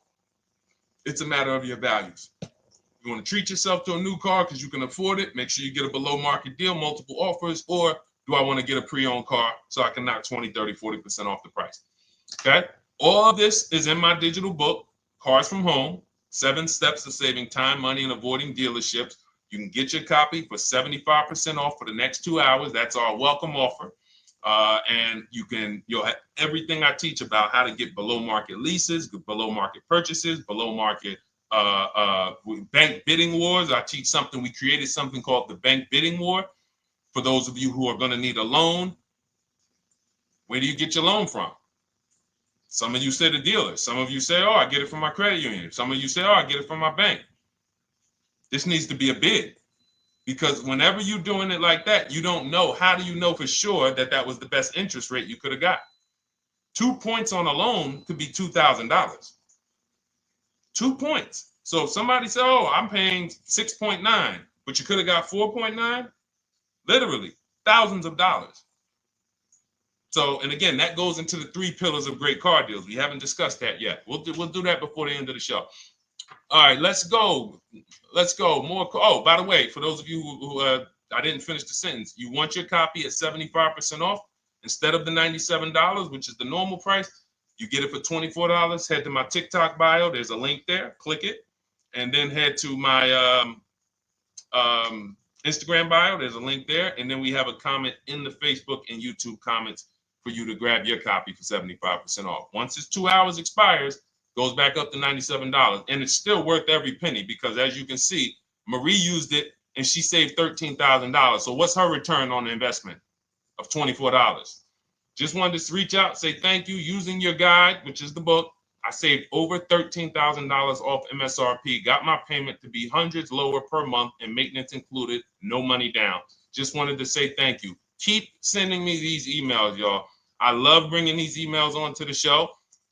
it's a matter of your values. You want to treat yourself to a new car because you can afford it, make sure you get a below market deal, multiple offers, or do I want to get a pre-owned car so I can knock 20, 30, 40% off the price? Okay. All of this is in my digital book, Cars from Home, 7 Steps to Saving Time, Money, and Avoiding Dealerships. You can get your copy for 75% off for the next 2 hours. That's our welcome offer. And you'll have everything I teach about how to get below market leases, below market purchases, below market bank bidding wars. We created something called the bank bidding war. For those of you who are going to need a loan, where do you get your loan from? Some of you say the dealer. Some of you say, oh, I get it from my credit union. Some of you say, oh, I get it from my bank. This needs to be a bid. Because whenever you're doing it like that, you don't know. How do you know for sure that that was the best interest rate you could have got? 2 points on a loan could be $2,000. 2 points. So if somebody said, oh, I'm paying 6.9, but you could have got 4.9, literally thousands of dollars. So, and again, that goes into the 3 pillars of great car deals. We haven't discussed that yet. We'll do that before the end of the show. All right, let's go. More. Oh, by the way, for those of you who I didn't finish the sentence, you want your copy at 75% off instead of the $97, which is the normal price. You get it for $24. Head to my TikTok bio. There's a link there. Click it, and then head to my Instagram bio. There's a link there, and then we have a comment in the Facebook and YouTube comments for you to grab your copy for 75% off. Once it's 2 hours expires, goes back up to $97, and it's still worth every penny because, as you can see, Marie used it and she saved $13,000. So what's her return on the investment of $24? Just wanted to reach out, say thank you. Using your guide, which is the book, I saved over $13,000 off MSRP, got my payment to be hundreds lower per month and maintenance included, no money down. Just wanted to say thank you. Keep sending me these emails, y'all. I love bringing these emails onto the show.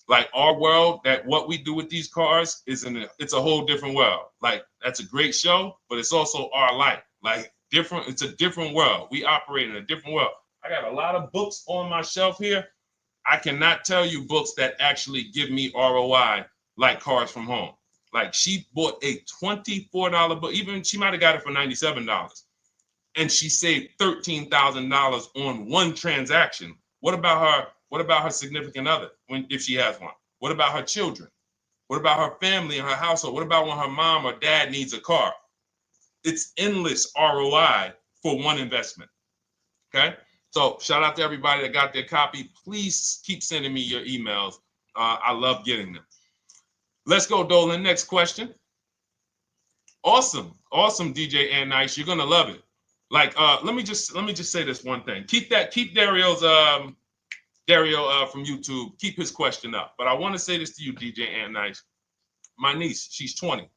Like our world, that what we do with these cars it's a whole different world. Like that's a great show, but it's also our life. Like different, it's a different world. We operate in a different world. I got a lot of books on my shelf here. I cannot tell you books that actually give me ROI like Cars from Home. Like she bought a $24 book, even she might have got it for $97. And she saved $13,000 on one transaction. What about her? What about her significant other if she has one? What about her children? What about her family and her household? What about when her mom or dad needs a car? It's endless ROI for one investment. Okay. So shout out to everybody that got their copy. Please keep sending me your emails. I love getting them. Let's go, Dolan. Next question. Awesome, DJ and Nice. You're gonna love it. Like, let me just say this one thing. Keep Dario's Dario from YouTube. Keep his question up. But I want to say this to you, DJ and Nice. My niece, she's 20.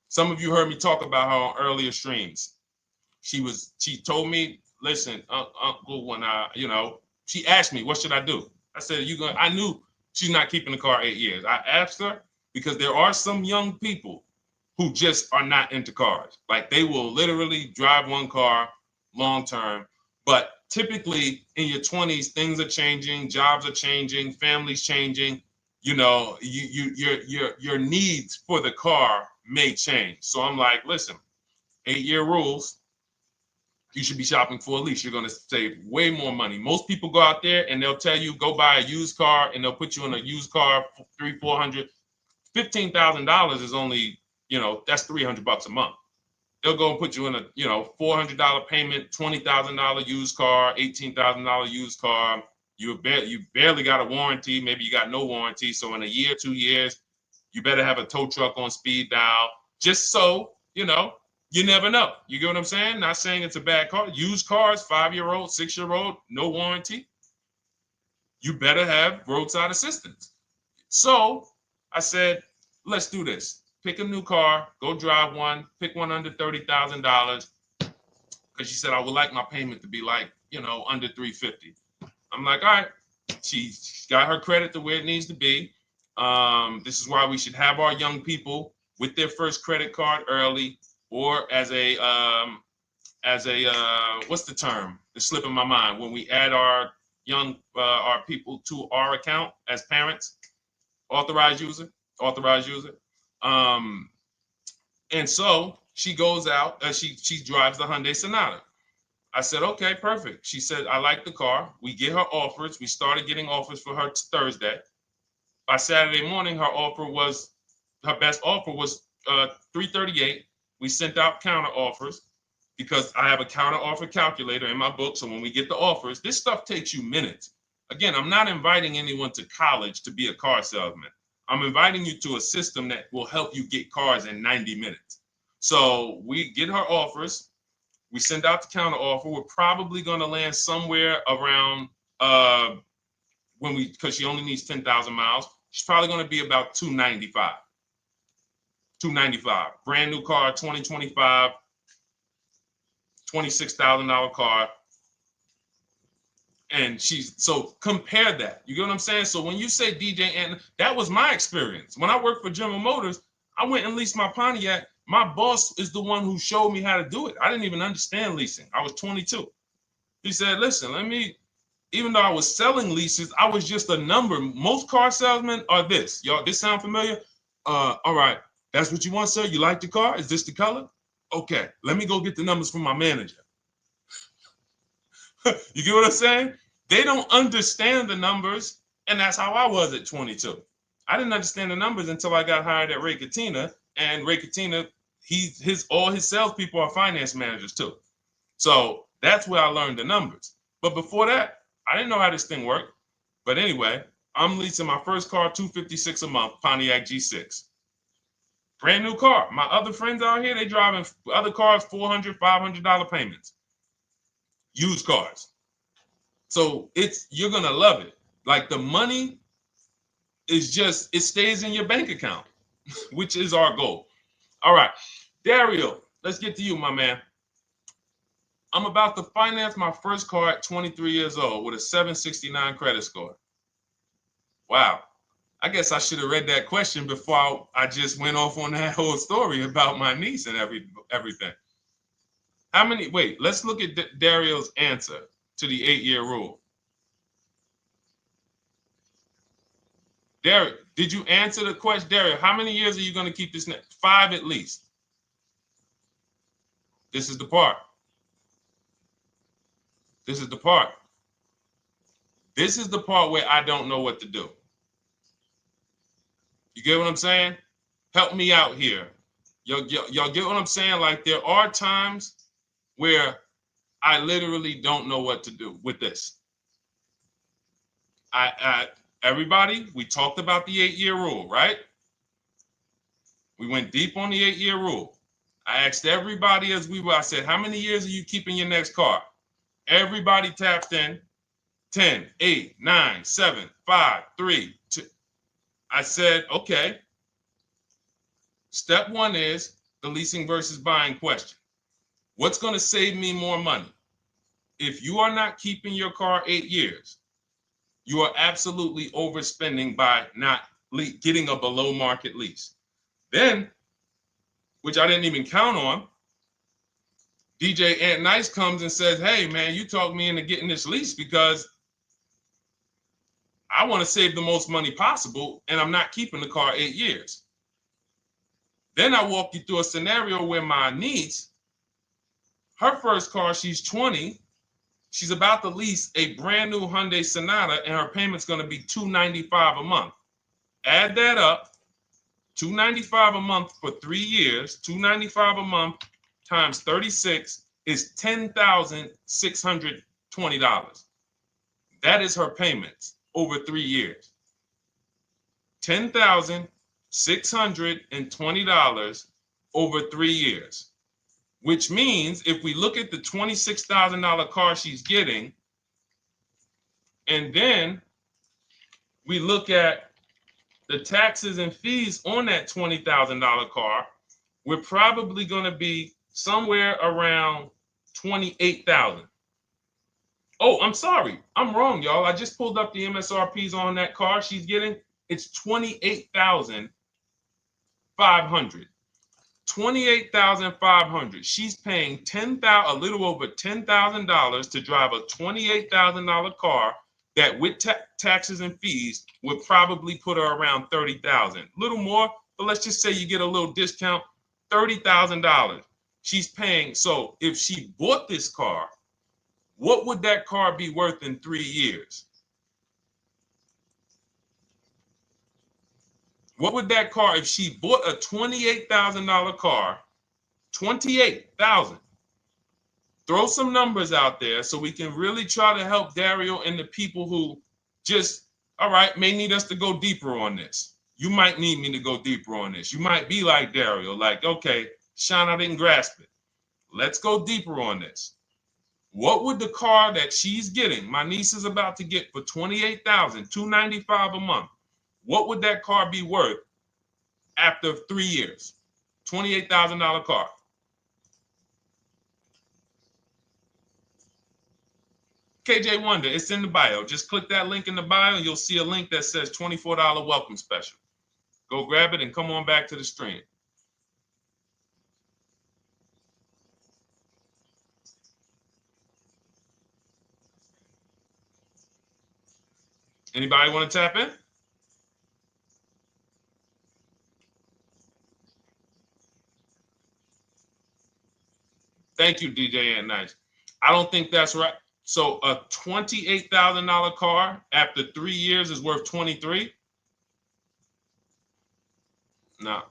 Some of you heard me talk about her on earlier streams. She told me, listen, Uncle, when she asked me, what should I do? I said, I knew she's not keeping the car 8 years. I asked her because there are some young people who just are not into cars. Like they will literally drive one car long term. But typically in your 20s, things are changing, jobs are changing, families changing. Your needs for the car may change. So I'm like, listen, 8-year rules. You should be shopping for a lease. You're going to save way more money. Most people go out there and they'll tell you go buy a used car, and they'll put you in a used car for $300, $400, $15,000 is only, that's $300 a month. They'll go and put you in a, $400 payment, $20,000 used car, $18,000 used car. You barely got a warranty. Maybe you got no warranty. So in a year, 2 years, you better have a tow truck on speed dial, just so, you never know. You get what I'm saying? Not saying it's a bad car. Used cars, 5-year-old, 6-year-old, no warranty. You better have roadside assistance. So I said, let's do this. Pick a new car, go drive one, pick one under $30,000. Because she said, I would like my payment to be like, under $350. I'm like, all right. She's got her credit to where it needs to be. This is why we should have our young people with their first credit card early, or as a what's the term? It's slipping my mind. When we add our our people to our account as parents, authorized user. And so she goes out, she drives the Hyundai Sonata. I said, okay, perfect. She said, I like the car. We get her offers. We started getting offers for her Thursday. By Saturday morning, her best offer was $338. We sent out counter offers because I have a counter offer calculator in my book. So when we get the offers, this stuff takes you minutes. Again, I'm not inviting anyone to college to be a car salesman. I'm inviting you to a system that will help you get cars in 90 minutes. So we get her offers. We send out the counter offer. We're probably going to land somewhere around because she only needs 10,000 miles. She's probably going to be about $295. Brand new car, 2025, $26,000 car. And so compare that. You get what I'm saying? So when you say DJ, and that was my experience. When I worked for General Motors, I went and leased my Pontiac. My boss is the one who showed me how to do it. I didn't even understand leasing. I was 22. He said, listen, even though I was selling leases, I was just a number. Most car salesmen are this. Y'all, this sound familiar? All right. That's what you want, sir? You like the car? Is this the color? Okay. Let me go get the numbers from my manager. You get what I'm saying? They don't understand the numbers. And that's how I was at 22. I didn't understand the numbers until I got hired at Ray Katina. And Ray Katina, all his salespeople are finance managers too. So that's where I learned the numbers. But before that, I didn't know how this thing worked. But anyway, I'm leasing my first car, $256 a month, Pontiac G6. Brand new car. My other friends out here, they driving other cars, $400, $500 payments. Used cars. So you're going to love it. Like the money is it stays in your bank account, which is our goal. All right. Dario, let's get to you, my man. I'm about to finance my first car at 23 years old with a 769 credit score. Wow. I guess I should have read that question before I just went off on that whole story about my niece and everything. Let's look at Dario's answer to the 8-year rule. Dario, did you answer the question? Dario, how many years are you going to keep this? 5 at least. This is the part. This is the part. This is the part where I don't know what to do. You get what I'm saying? Help me out here. Y'all get what I'm saying? Like there are times where I literally don't know what to do with this. Everybody, we talked about the 8-year rule, right? We went deep on the 8-year rule. I asked everybody I said, how many years are you keeping your next car? Everybody tapped in. 10, 8, 9, 7, 5, 3, 2. I said, okay. Step 1 is the leasing versus buying question. What's going to save me more money? If you are not keeping your car 8 years, you are absolutely overspending by not getting a below market lease. Then, which I didn't even count on, DJ Ant Nice comes and says, hey, man, you talked me into getting this lease because I want to save the most money possible, and I'm not keeping the car 8 years. Then I walk you through a scenario where my niece, her first car, she's 20. She's about to lease a brand new Hyundai Sonata, and her payment's going to be $295 a month. Add that up, $295 a month for 3 years, $295 a month times 36 is $10,620. That is her payments over 3 years. $10,620 over 3 years, which means if we look at the $26,000 car she's getting, and then we look at the taxes and fees on that $20,000 car, we're probably going to be somewhere around $28,000. Oh, I'm sorry. I'm wrong, y'all. I just pulled up the MSRPs on that car she's getting. It's $28,500. $28,500. She's paying a little over $10,000 to drive a $28,000 car that with taxes and fees would probably put her around $30,000. A little more, but let's just say you get a little discount, $30,000. She's paying. So if she bought this car, what would that car be worth in 3 years? What would that car, if she bought a $28,000 car, $28,000? Throw some numbers out there so we can really try to help Dario and the people who just, all right, may need us to go deeper on this. You might need me to go deeper on this. You might be like Dario, like, okay, Sean, I didn't grasp it. Let's go deeper on this. What would the car that she's getting, my niece is about to get for $28,000, $295 a month, what would that car be worth after 3 years? $28,000 car. KJ Wonder, it's in the bio. Just click that link in the bio and you'll see a link that says $24 welcome special. Go grab it and come on back to the stream. Anybody want to tap in? Thank you, DJ Ant Nice. I don't think that's right. So a $28,000 car after 3 years is worth 23? No.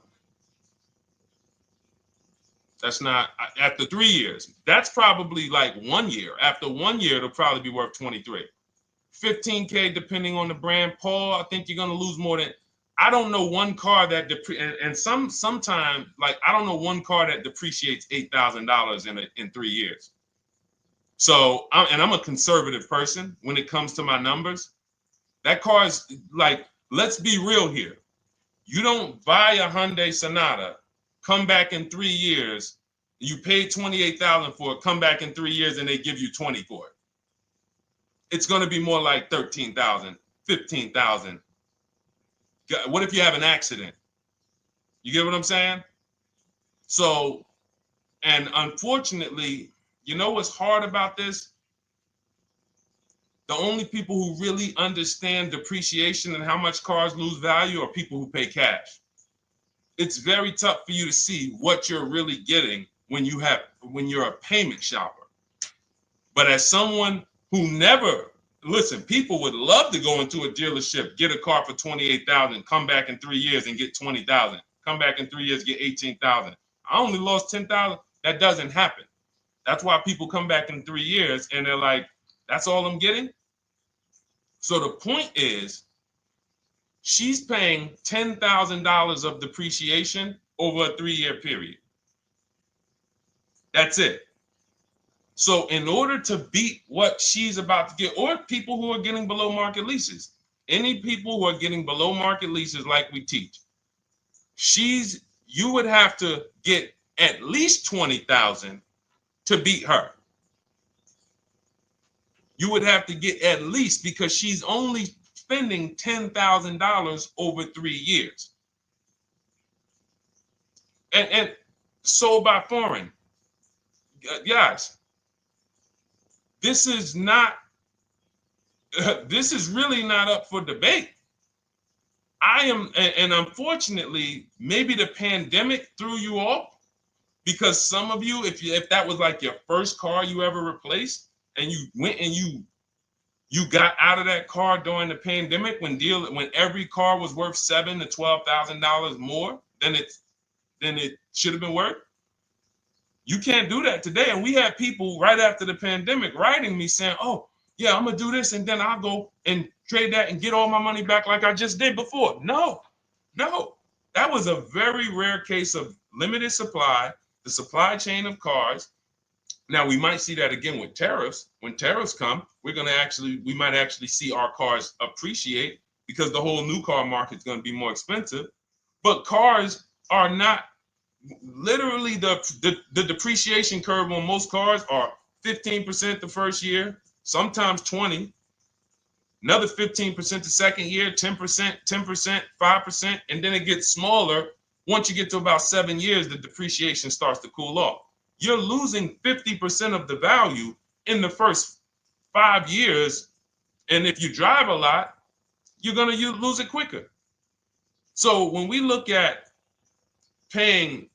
That's not after 3 years. That's probably like 1 year. After 1 year, it'll probably be worth 23. 15K depending on the brand. Paul, I think you're gonna lose more than. I don't know one car that sometime like I don't know one car that depreciates $8,000 in 3 years. So I'm a conservative person when it comes to my numbers. That car is like, let's be real here. You don't buy a Hyundai Sonata, come back in 3 years, you pay $28,000 for it, come back in 3 years and they give you 20 for it. It's going to be more like 13,000, 15,000. What if you have an accident? You get what I'm saying? So, and unfortunately, you know what's hard about this? The only people who really understand depreciation and how much cars lose value are people who pay cash. It's very tough for you to see what you're really getting when you're a payment shopper. But as someone who never, listen, people would love to go into a dealership, get a car for $28,000, come back in 3 years and get $20,000, come back in 3 years, get $18,000. I only lost $10,000. That doesn't happen. That's why people come back in 3 years and they're like, that's all I'm getting. So the point is, she's paying $10,000 of depreciation over a 3-year period. That's it. So in order to beat what she's about to get, or people who are getting below market leases, any people who are getting below market leases like we teach, you would have to get at least 20,000 to beat her. You would have to get at least, because she's only spending $10,000 over 3 years. And sold by foreign. Guys, this is not, this is really not up for debate. And unfortunately, maybe the pandemic threw you off, because some of you, if that was like your first car you ever replaced, and you went and you got out of that car during the pandemic when every car was worth $7,000 to $12,000 more than it should have been worth. You can't do that today. And we had people right after the pandemic writing me saying, "Oh, yeah, I'm gonna do this, and then I'll go and trade that and get all my money back like I just did before." No, that was a very rare case of limited supply, the supply chain of cars. Now we might see that again with tariffs. When tariffs come, we might actually see our cars appreciate, because the whole new car market is going to be more expensive. But cars are not, literally the depreciation curve on most cars are 15% the first year, sometimes 20, another 15% the second year, 10%, 10%, 5%, and then it gets smaller. Once you get to about 7 years, the depreciation starts to cool off. You're losing 50% of the value in the first 5 years. And if you drive a lot, you're going to lose it quicker. So when we look at paying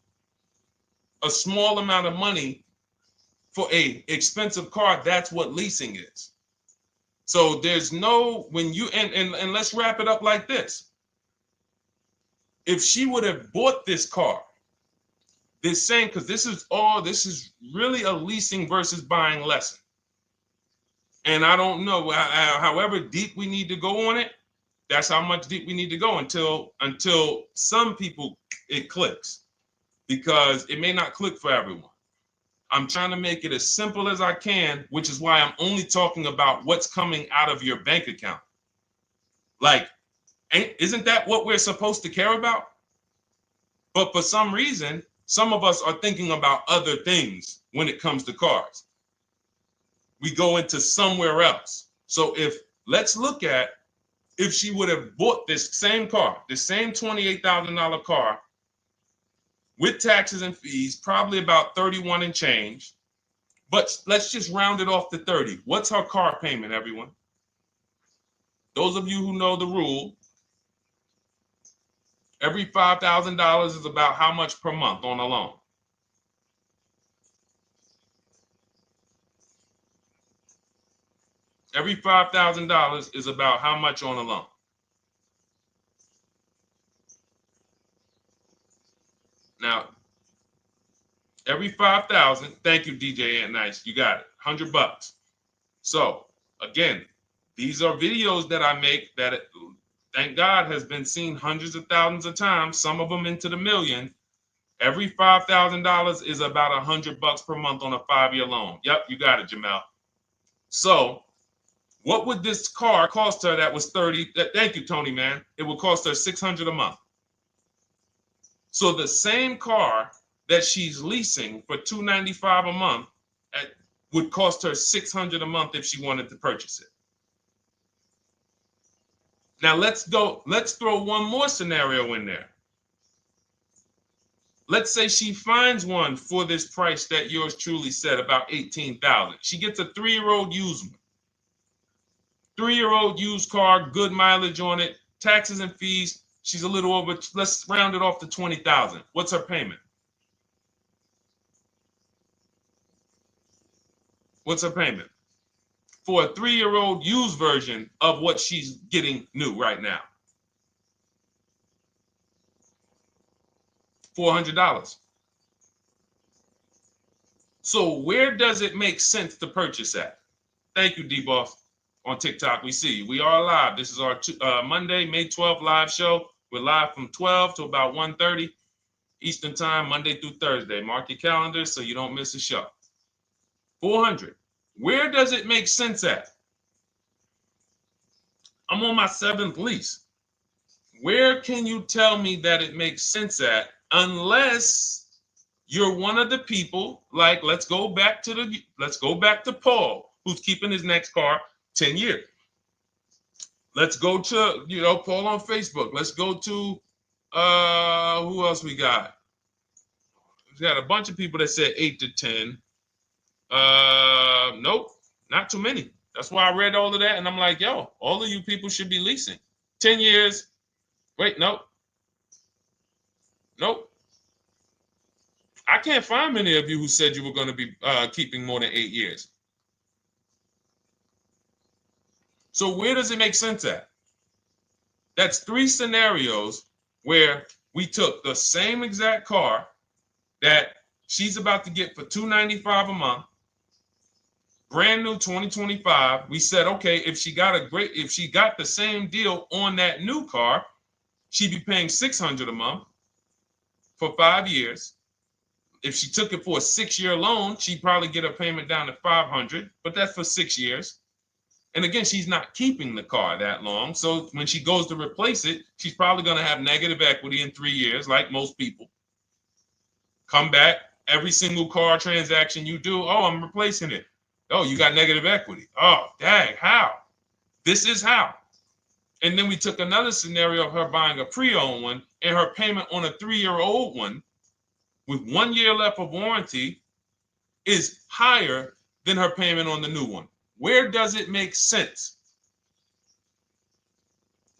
a small amount of money for a expensive car, that's what leasing is. So there's no, when you, and let's wrap it up like this. If she would have bought this car, this same, because this is really a leasing versus buying lesson. And I don't know, however deep we need to go on it, that's how much deep we need to go until some people it clicks, because it may not click for everyone. I'm trying to make it as simple as I can, which is why I'm only talking about what's coming out of your bank account. Like, isn't that what we're supposed to care about? But for some reason, some of us are thinking about other things when it comes to cars. We go into somewhere else. So let's look at, if she would have bought this same car, the same $28,000 car, with taxes and fees, probably about 31 and change. But let's just round it off to 30. What's her car payment, everyone? Those of you who know the rule, every $5,000 is about how much per month on a loan? Every $5,000 is about how much on a loan? Now, every 5,000, thank you, DJ Ant Nice, you got it, $100. So again, these are videos that I make that, thank God, has been seen hundreds of thousands of times, some of them into the million. Every $5,000 is about $100 per month on a 5-year loan. Yep, you got it, Jamel. So what would this car cost her that was 30? Thank you, Tony, man. It would cost her $600 a month. So the same car that she's leasing for $295 a month would cost her $600 a month if she wanted to purchase it. Now let's throw one more scenario in there. Let's say she finds one for this price that yours truly said, about $18,000. She gets a 3-year-old used one. 3-year-old used car, good mileage on it, taxes and fees. She's a little over, let's round it off to $20,000. What's her payment? What's her payment? For a 3-year-old used version of what she's getting new right now. $400. So where does it make sense to purchase at? Thank you, D-Boss. On TikTok, we see you. We are live. This is our Monday, May 12th live show. We're live from 12 to about 1:30 Eastern time, Monday through Thursday. Mark your calendar so you don't miss a show. 400. Where does it make sense at? I'm on my 7th lease. Where can you tell me that it makes sense at, unless you're one of the people, like, let's go back to Paul, who's keeping his next car 10 years. Let's go to, Paul on Facebook. Let's go to, who else we got? We got a bunch of people that said 8 to 10. Nope, not too many. That's why I read all of that, and I'm like, yo, all of you people should be leasing. 10 years. Wait, nope. I can't find many of you who said you were going to be keeping more than 8 years. So where does it make sense at? That's 3 scenarios where we took the same exact car that she's about to get for $295 a month, brand new 2025. We said, okay, if she got the same deal on that new car, she'd be paying $600 a month for 5 years. If she took it for a 6-year loan, she'd probably get a payment down to $500, but that's for 6 years. And again, she's not keeping the car that long. So when she goes to replace it, she's probably going to have negative equity in 3 years, like most people. Come back, every single car transaction you do, oh, I'm replacing it. Oh, you got negative equity. Oh, dang, how? This is how. And then we took another scenario of her buying a pre-owned one, and her payment on a 3-year-old one with 1 year left of warranty is higher than her payment on the new one. Where does it make sense?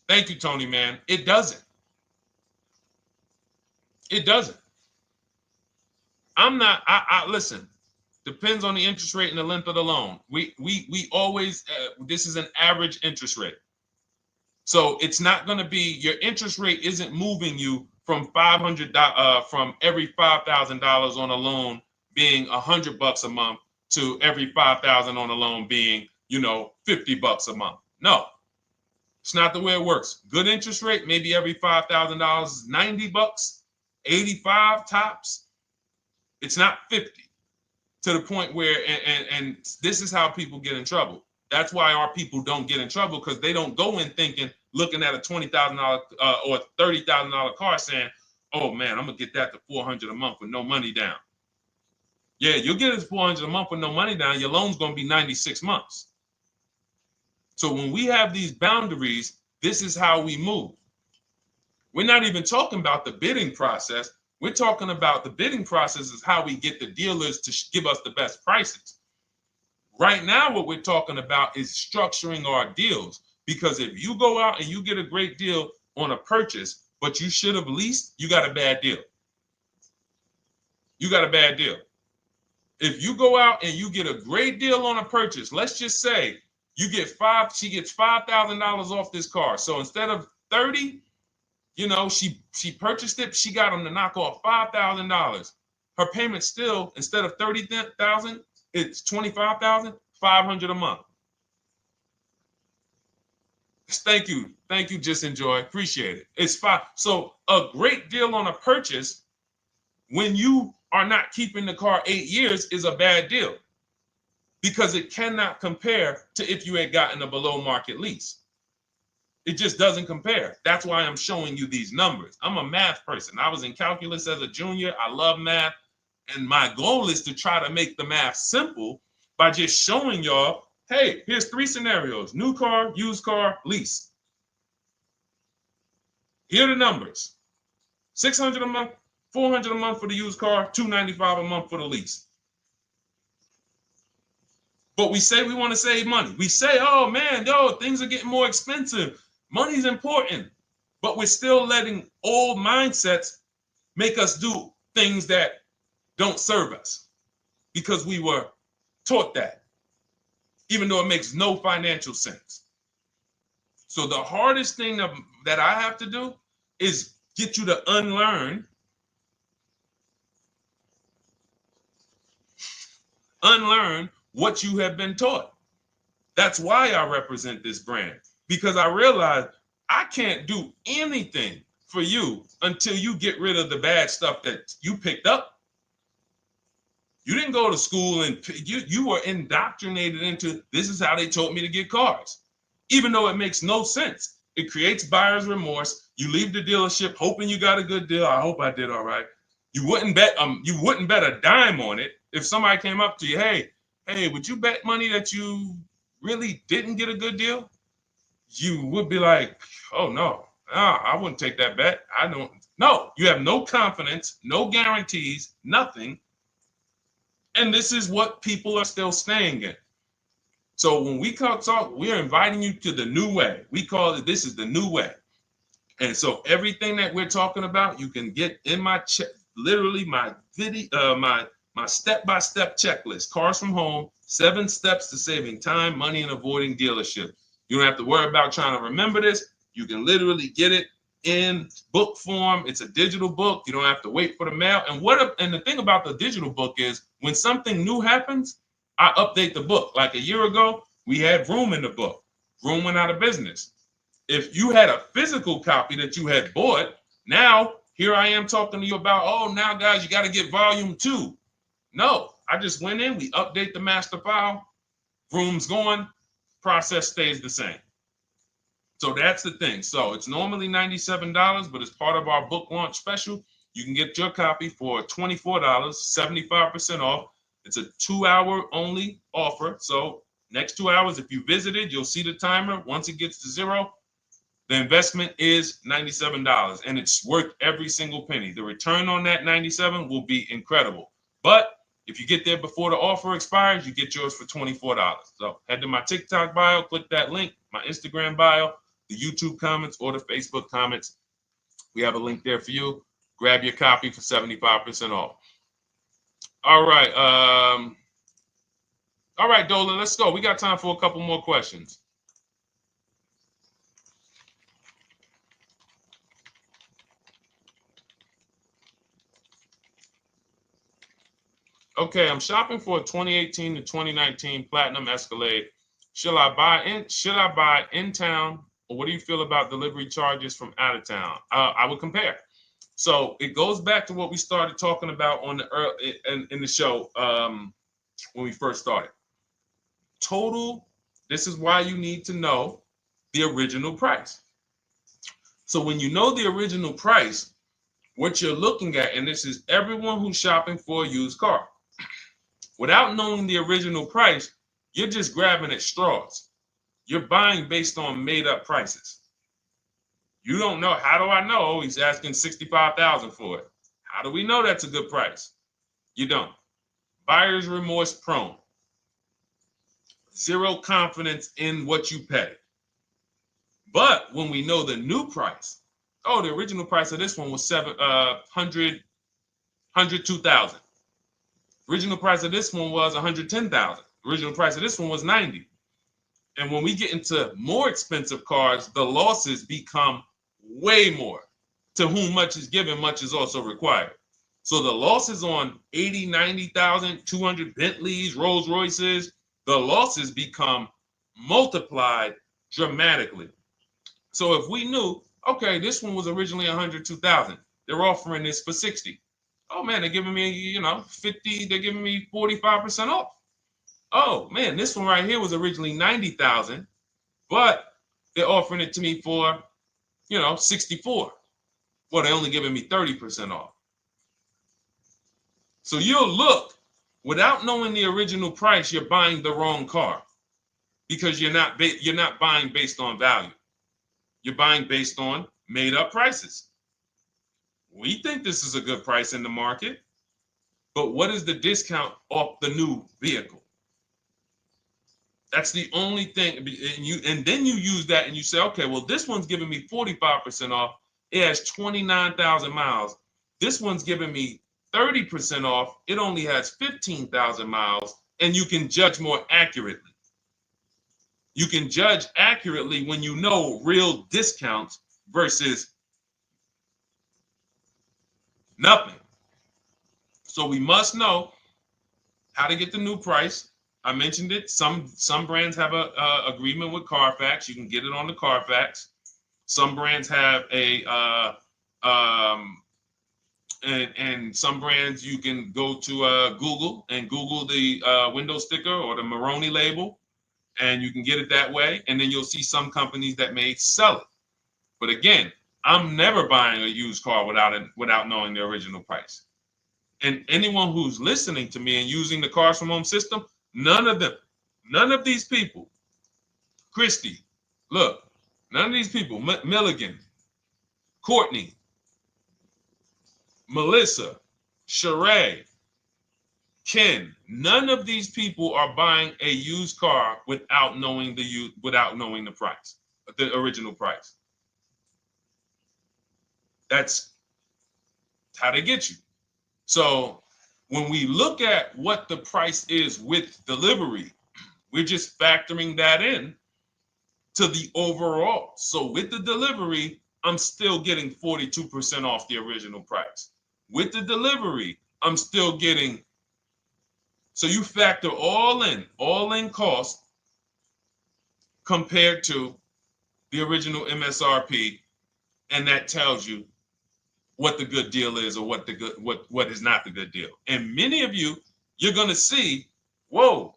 Thank you, Tony, man. It doesn't. It doesn't. Listen, depends on the interest rate and the length of the loan. We always, this is an average interest rate. So it's not going to be, your interest rate isn't moving you from from every $5,000 on a loan being $100 a month to every $5,000 on a loan being, $50 a month. No, it's not the way it works. Good interest rate, maybe every $5,000 is $90, 85 tops. It's not 50, to the point where, and this is how people get in trouble. That's why our people don't get in trouble, because they don't go in thinking, looking at a $20,000 or $30,000 car saying, oh man, I'm gonna get that to $400 a month with no money down. Yeah, you'll get it to $400 a month with no money down. Your loan's gonna be 96 months. So when we have these boundaries, this is how we move. We're not even talking about the bidding process. We're talking about the bidding process is how we get the dealers to give us the best prices. Right now, what we're talking about is structuring our deals. Because if you go out and you get a great deal on a purchase, but you should have leased, you got a bad deal. You got a bad deal. If you go out and you get a great deal on a purchase, let's just say she gets $5,000 off this car. So instead of 30, she purchased it, she got them to knock off $5,000. Her payment still, instead of $30,000, it's $25,000, $500 a month. Thank you, Just Enjoy, appreciate it. It's fine. So a great deal on a purchase, when you are not keeping the car 8 years, is a bad deal, because it cannot compare to if you had gotten a below market lease. It just doesn't compare. That's why I'm showing you these numbers. I'm a math person. I was in calculus as a junior. I love math. And my goal is to try to make the math simple by just showing y'all, hey, here's 3 scenarios: new car, used car, lease. Here are the numbers: $600 a month, $400 a month for the used car, $295 a month for the lease. But we say we want to save money. We say, oh man, things are getting more expensive. Money's important. But we're still letting old mindsets make us do things that don't serve us, because we were taught that, even though it makes no financial sense. So the hardest thing that I have to do is get you to unlearn what you have been taught. That's why I represent this brand, because I realize I can't do anything for you until you get rid of the bad stuff that you picked up. You didn't go to school and you were indoctrinated into, this is how they taught me to get cars, even though it makes no sense. It creates buyer's remorse. You leave the dealership hoping you got a good deal. I hope I did all right. You wouldn't bet a dime on it. If somebody came up to you, hey, would you bet money that you really didn't get a good deal? You would be like, oh no, I wouldn't take that bet. I don't. No, you have no confidence, no guarantees, nothing. And this is what people are still staying in. So when we talk, we're inviting you to the new way. We call it, this is the new way. And so everything that we're talking about, you can get in my literally my video, my step-by-step checklist. Cars from Home, 7 steps to saving time, money, and avoiding dealership. You don't have to worry about trying to remember this. You can literally get it in book form. It's a digital book. You don't have to wait for the mail. And the thing about the digital book is when something new happens, I update the book. Like a year ago, we had Vroom in the book. Vroom went out of business. If you had a physical copy that you had bought, now here I am talking to you about, oh, now guys, you got to get volume 2. No, I just went in, we update the master file, Vroom's going, process stays the same. So that's the thing. So it's normally $97, but as part of our book launch special, you can get your copy for $24, 75% off. It's a 2-hour only offer. So next 2 hours, if you visited, you'll see the timer. Once it gets to 0, the investment is $97, and it's worth every single penny. The return on that $97 will be incredible. But if you get there before the offer expires, you get yours for $24. So head to my TikTok bio, click that link, my Instagram bio, the YouTube comments, or the Facebook comments. We have a link there for you. Grab your copy for 75% off. All right. All right, Dolan, let's go. We got time for a couple more questions. Okay, I'm shopping for a 2018 to 2019 Platinum Escalade. Should I buy in town, or what do you feel about delivery charges from out of town? I would compare. So it goes back to what we started talking about on in the show when we first started. Total. This is why you need to know the original price. So when you know the original price, what you're looking at, and this is everyone who's shopping for a used car. Without knowing the original price, you're just grabbing at straws. You're buying based on made up prices. You don't know. How do I know? Oh, he's asking $65,000 for it. How do we know that's a good price? You don't. Buyer's remorse prone. Zero confidence in what you pay. But when we know the new price, oh, the original price of this one was $102,000. Original price of this one was $110,000. Original price of this one was $90,000. And when we get into more expensive cars, the losses become way more. To whom much is given, much is also required. So the losses on 80, 90,000, 200 Bentleys, Rolls Royces, the losses become multiplied dramatically. So if we knew, okay, this one was originally $102,000, they're offering this for $60,000. Oh man, they're giving me, 50, they're giving me 45% off. Oh man, this one right here was originally $90,000, but they're offering it to me for, $64,000. Well, they're only giving me 30% off. So you'll look, without knowing the original price, you're buying the wrong car because you're not buying based on value. You're buying based on made up prices. We think this is a good price in the market, but what is the discount off the new vehicle? That's the only thing. And then you use that and you say, okay, well, this one's giving me 45% off. It has 29,000 miles. This one's giving me 30% off. It only has 15,000 miles, and you can judge more accurately. You can judge accurately when you know real discounts versus nothing. So we must know how to get the new price. I mentioned it. Some brands have a agreement with Carfax. You can get it on the Carfax. Some brands have and some brands you can go to Google and Google the window sticker or the Maroney label, and you can get it that way. And then you'll see some companies that may sell it. But again, I'm never buying a used car without knowing the original price. And anyone who's listening to me and using the Cars from Home system, none of these people, Christy, look, none of these people, Milligan, Courtney, Melissa, Sheree, Ken, none of these people are buying a used car without knowing the price, the original price. That's how they get you. So when we look at what the price is with delivery, we're just factoring that in to the overall. So with the delivery, I'm still getting 42% off the original price. With the delivery, I'm still getting, so you factor all in cost compared to the original MSRP, and that tells you what the good deal is or what is not the good deal. And many of you, you're gonna see, whoa,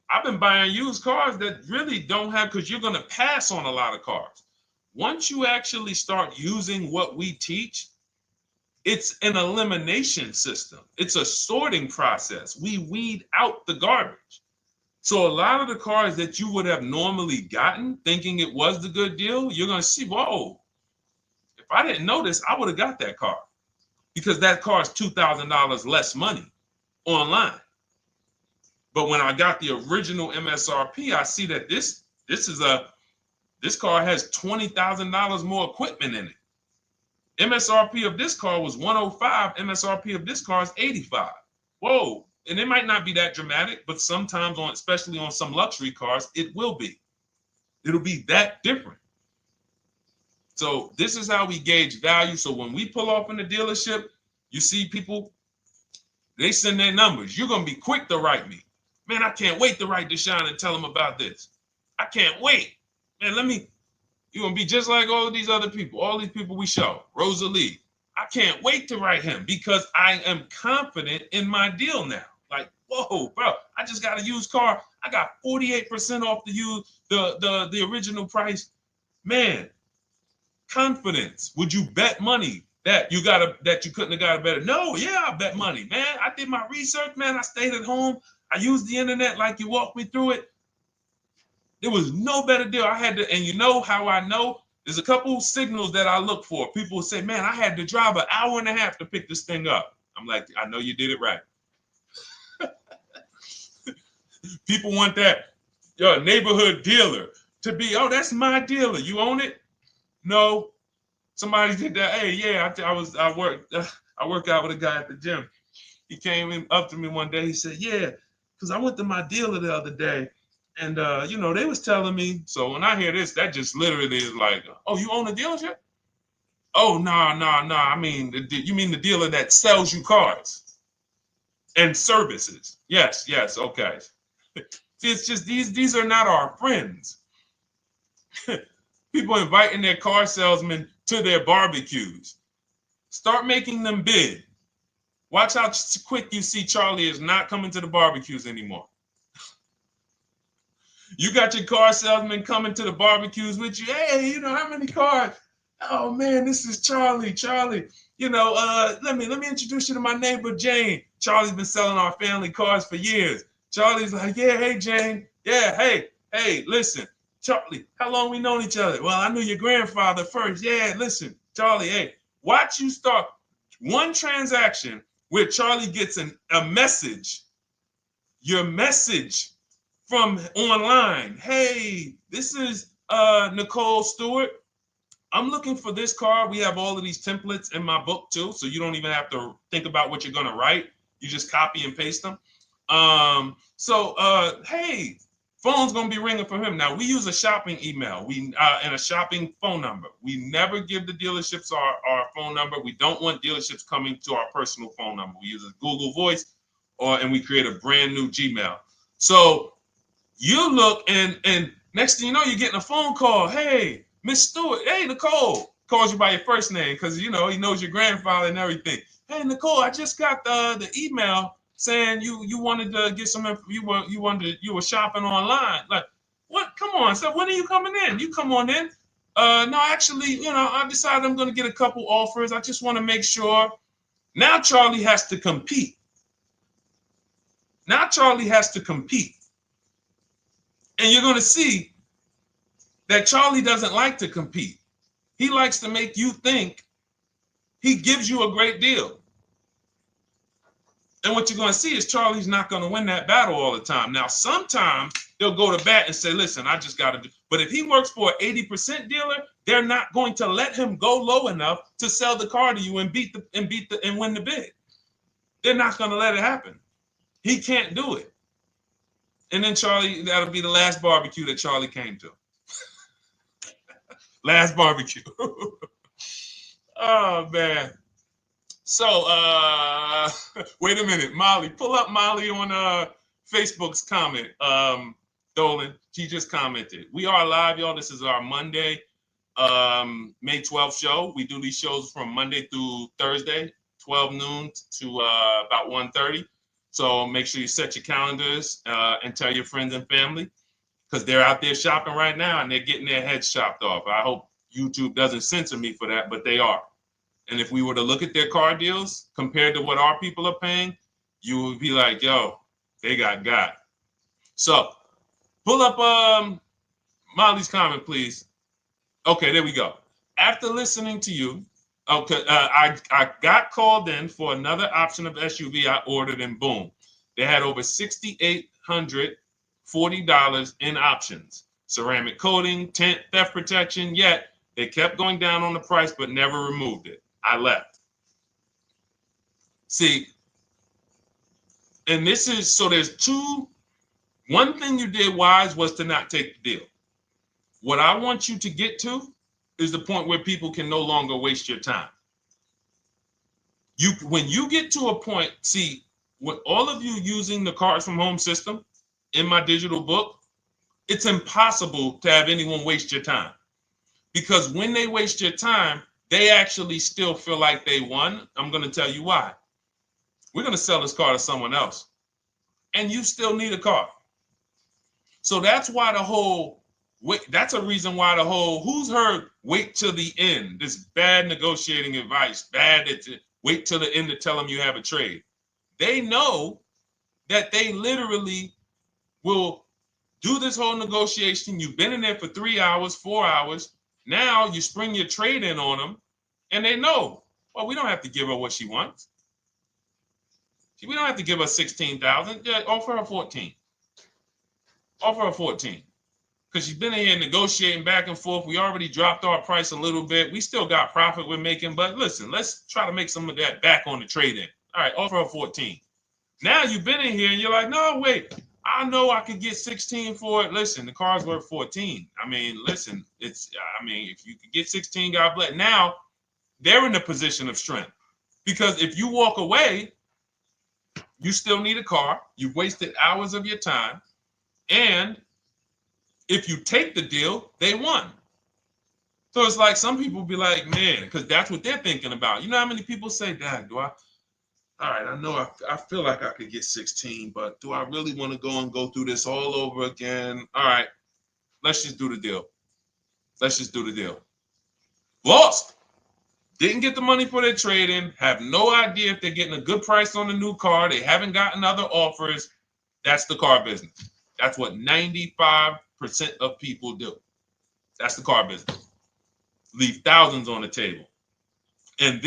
I've been buying used cars that really don't have, because you're gonna pass on a lot of cars. Once you actually start using what we teach, it's an elimination system. It's a sorting process. We weed out the garbage. So a lot of the cars that you would have normally gotten thinking it was the good deal, you're gonna see, whoa, if I didn't know this, I would have got that car, because that car is $2,000 less money online. But when I got the original MSRP, I see that this car has $20,000 more equipment in it. MSRP of this car was 105. MSRP of this car is 85. Whoa. And it might not be that dramatic, but sometimes especially on some luxury cars, it will be. It'll be that different. So this is how we gauge value. So when we pull off in the dealership, you see people, they send their numbers. You're going to be quick to write me. Man, I can't wait to write Deshone and tell him about this. I can't wait. Man, you're going to be just like all of these other people, all these people we show. Rosalie, I can't wait to write him because I am confident in my deal now. Like, whoa, bro, I just got a used car. I got 48% off the original price. Man, confidence. Would you bet money that you couldn't have got a better? No, yeah, I bet money, man. I did my research, man. I stayed at home. I used the internet like you walked me through it. There was no better deal. I had to, and you know how I know? There's a couple signals that I look for. People will say, man, I had to drive an hour and a half to pick this thing up. I'm like, I know you did it right. People want that neighborhood dealer to be, oh, that's my dealer. You own it? No. Somebody did that. Hey, yeah, I work out with a guy at the gym. He came up to me one day. He said, yeah, because I went to my dealer the other day. And, they was telling me. So when I hear this, that just literally is like, oh, you own a dealership? Oh, no. I mean, you mean the dealer that sells you cars and services? Yes. Okay. See, it's just these are not our friends. People inviting their car salesmen to their barbecues. Start making them bid. Watch how quick you see Charlie is not coming to the barbecues anymore. You got your car salesman coming to the barbecues with you. Hey, how many cars? Oh man, this is Charlie. Charlie, let me introduce you to my neighbor Jane. Charlie's been selling our family cars for years. Charlie's like, yeah, hey Jane. Yeah, hey, listen, Charlie, how long we known each other? Well, I knew your grandfather first. Yeah, listen, Charlie, hey, watch you start one transaction where Charlie gets a message, your message from online. Hey, this is Nicole Stewart. I'm looking for this car. We have all of these templates in my book too, so you don't even have to think about what you're gonna write. You just copy and paste them. Hey, phone's gonna be ringing for him. Now we use a shopping email, and a shopping phone number. We never give the dealerships our phone number. We don't want dealerships coming to our personal phone number. We use a Google Voice, and we create a brand new Gmail. So you look, and next thing you know, you're getting a phone call. Hey, Miss Stewart. Hey, Nicole. Calls you by your first name because he knows your grandfather and everything. Hey, Nicole, I just got the email saying you wanted to get some info. You were shopping online. Like, what? Come on. So when are you coming in? You come on in. No, actually, I decided I'm going to get a couple offers. I just want to make sure Now Charlie has to compete. Now Charlie has to compete. And you're going to see that Charlie doesn't like to compete. He likes to make you think he gives you a great deal. And what you're going to see is Charlie's not going to win that battle all the time. Now, sometimes they'll go to bat and say, listen, I just got to do. But if he works for an 80% dealer, they're not going to let him go low enough to sell the car to you and win the bid. They're not going to let it happen. He can't do it. And then Charlie, that'll be the last barbecue that Charlie came to. Last barbecue. Oh, man. So, wait a minute, Molly. Pull up Molly on Facebook's comment. Dolan, she just commented. We are live, y'all. This is our Monday, May 12th show. We do these shows from Monday through Thursday, 12 noon to about 1:30. So make sure you set your calendars and tell your friends and family, because they're out there shopping right now and they're getting their heads chopped off. I hope YouTube doesn't censor me for that, but they are. And if we were to look at their car deals compared to what our people are paying, you would be like, yo, they got. So pull up Molly's comment, please. Okay, there we go. After listening to you, okay, I got called in for another option of SUV I ordered, and boom, they had over $6,840 in options. Ceramic coating, tint, theft protection, yet they kept going down on the price but never removed it. I left. See, and this is, so there's one thing you did wise was to not take the deal. What I want you to get to is the point where people can no longer waste your time. When you get to a point, see, with all of you using the Cars from Home system in my digital book, it's impossible to have anyone waste your time. Because when they waste your time, they actually still feel like they won. I'm going to tell you why. We're going to sell this car to someone else, and you still need a car. So that's why that's a reason why who's heard wait till the end, this bad negotiating advice, wait till the end to tell them you have a trade. They know that they literally will do this whole negotiation. You've been in there for 3 hours, 4 hours. Now you spring your trade in on them, and they know, well, we don't have to give her what she wants. We don't have to give her 16,000. Yeah, offer her 14. Offer her 14. Because she's been in here negotiating back and forth. We already dropped our price a little bit. We still got profit we're making, but listen, let's try to make some of that back on the trade-in. All right, offer her 14. Now you've been in here and you're like, no, wait, I know I could get 16 for it. Listen, the car's worth 14. I mean, listen, if you could get 16, God bless. Now they're in a position of strength, because if you walk away, you still need a car. You've wasted hours of your time. And if you take the deal, they won. So it's like some people be like, man, because that's what they're thinking about. You know how many people say, Dad, all right, I know I feel like I could get 16, but do I really want to go through this all over again? All right, let's just do the deal. Let's just do the deal. Lost. Didn't get the money for their trade-in. Have no idea if they're getting a good price on the new car. They haven't gotten other offers. That's the car business. That's what 95% of people do. That's the car business. Leave thousands on the table. And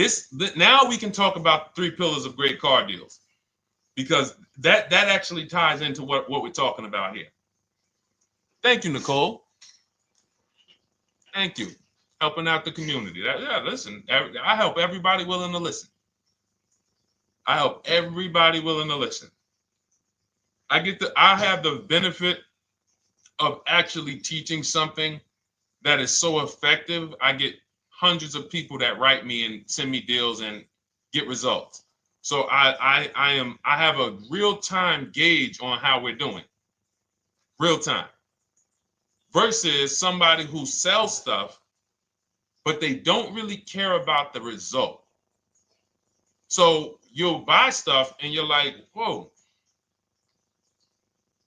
now we can talk about the 3 pillars of great car deals, because that actually ties into what we're talking about here. Thank you, Nicole. Thank you. Helping out the community. Listen, I help everybody willing to listen. I help everybody willing to listen. I have the benefit of actually teaching something that is so effective. I get hundreds of people that write me and send me deals and get results. So I have a real-time gauge on how we're doing. Real time. Versus somebody who sells stuff, but they don't really care about the result. So you'll buy stuff and you're like, whoa,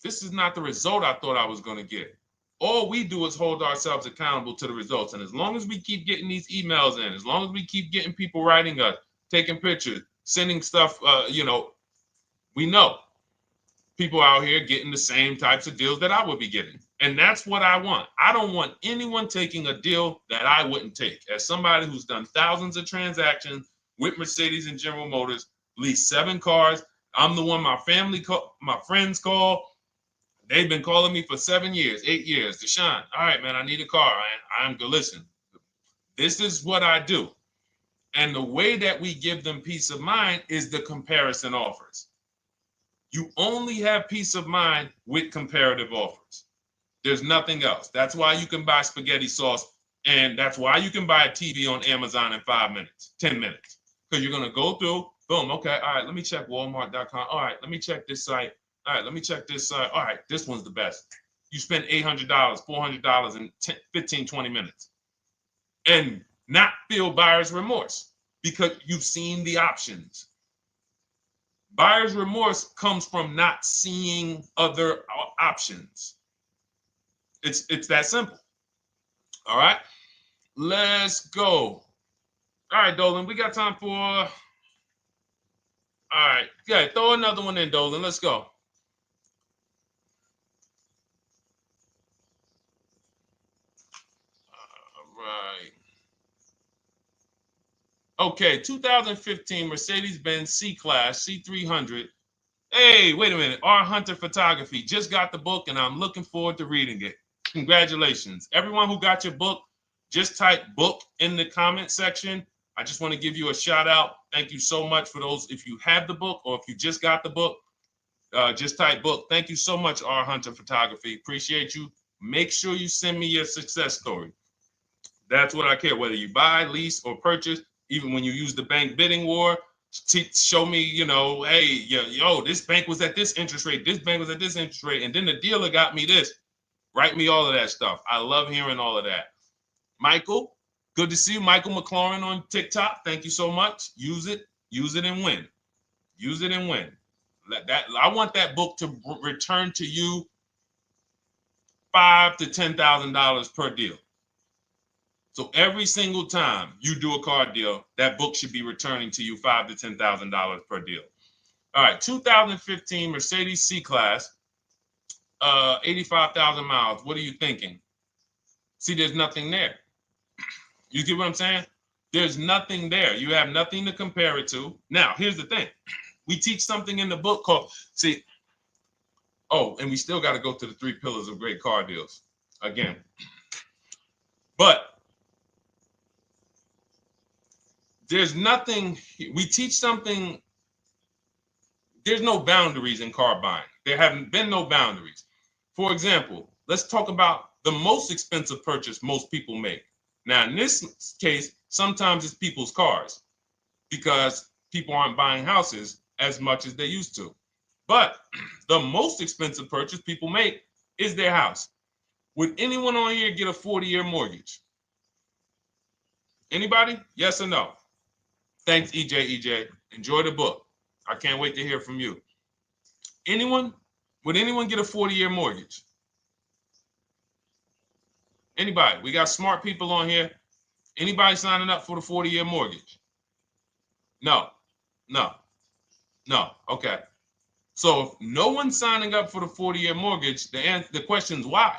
this is not the result I thought I was going to get. All we do is hold ourselves accountable to the results. And as long as we keep getting these emails in, as long as we keep getting people writing us, taking pictures, sending stuff, we know people out here getting the same types of deals that I would be getting. And that's what I want. I don't want anyone taking a deal that I wouldn't take. As somebody who's done thousands of transactions with Mercedes and General Motors, leased 7 cars, I'm the one my my friends call. They've been calling me for 7 years, 8 years. Deshone, all right, man, I need a car. I'm good. Listen, this is what I do. And the way that we give them peace of mind is the comparison offers. You only have peace of mind with comparative offers. There's nothing else. That's why you can buy spaghetti sauce, and that's why you can buy a TV on Amazon in 5 minutes, 10 minutes. Because you're going to go through, boom, okay, all right, let me check Walmart.com. All right, let me check this site. All right, let me check this site. All right, this one's the best. You spend $800, $400 in 15, 20 minutes. And not feel buyer's remorse because you've seen the options. Buyer's remorse comes from not seeing other options. It's that simple. All right, let's go. All right, Dolan, we got time for. All right, yeah, throw another one in, Dolan. Let's go. All right. Okay, 2015 Mercedes-Benz C-Class C300. Hey, wait a minute. R. Hunter Photography just got the book, and I'm looking forward to reading it. Congratulations. Everyone who got your book, just type book in the comment section. I just want to give you a shout out. Thank you so much for those. If you have the book or if you just got the book, just type book. Thank you so much, R. Hunter Photography. Appreciate you. Make sure you send me your success story. That's what I care, whether you buy, lease, or purchase. Even when you use the bank bidding war, show me, hey, yo, this bank was at this interest rate, this bank was at this interest rate, and then the dealer got me this. Write me all of that stuff. I love hearing all of that. Michael, good to see you. Michael McLaurin on TikTok. Thank you so much. Use it and win. Use it and win. I want that book to return to you $5,000 to $10,000 per deal. So every single time you do a car deal, that book should be returning to you $5,000 to $10,000 per deal. All right, 2015 Mercedes C-Class, 85,000 miles. What are you thinking? See, there's nothing there. You get what I'm saying? There's nothing there. You have nothing to compare it to. Now, here's the thing. We teach something in the book called, and we still got to go to the 3 pillars of great car deals again. But there's nothing, we teach something, there's no boundaries in car buying. There haven't been no boundaries. For example, let's talk about the most expensive purchase most people make. Now, in this case, sometimes it's people's cars because people aren't buying houses as much as they used to. But the most expensive purchase people make is their house. Would anyone on here get a 40-year mortgage? Anybody? Yes or no? Thanks, EJ. Enjoy the book. I can't wait to hear from you. Anyone? Would anyone get a 40-year mortgage? Anybody? We got smart people on here. Anybody signing up for the 40-year mortgage? No. Okay. So if no one's signing up for the 40-year mortgage, the question is why?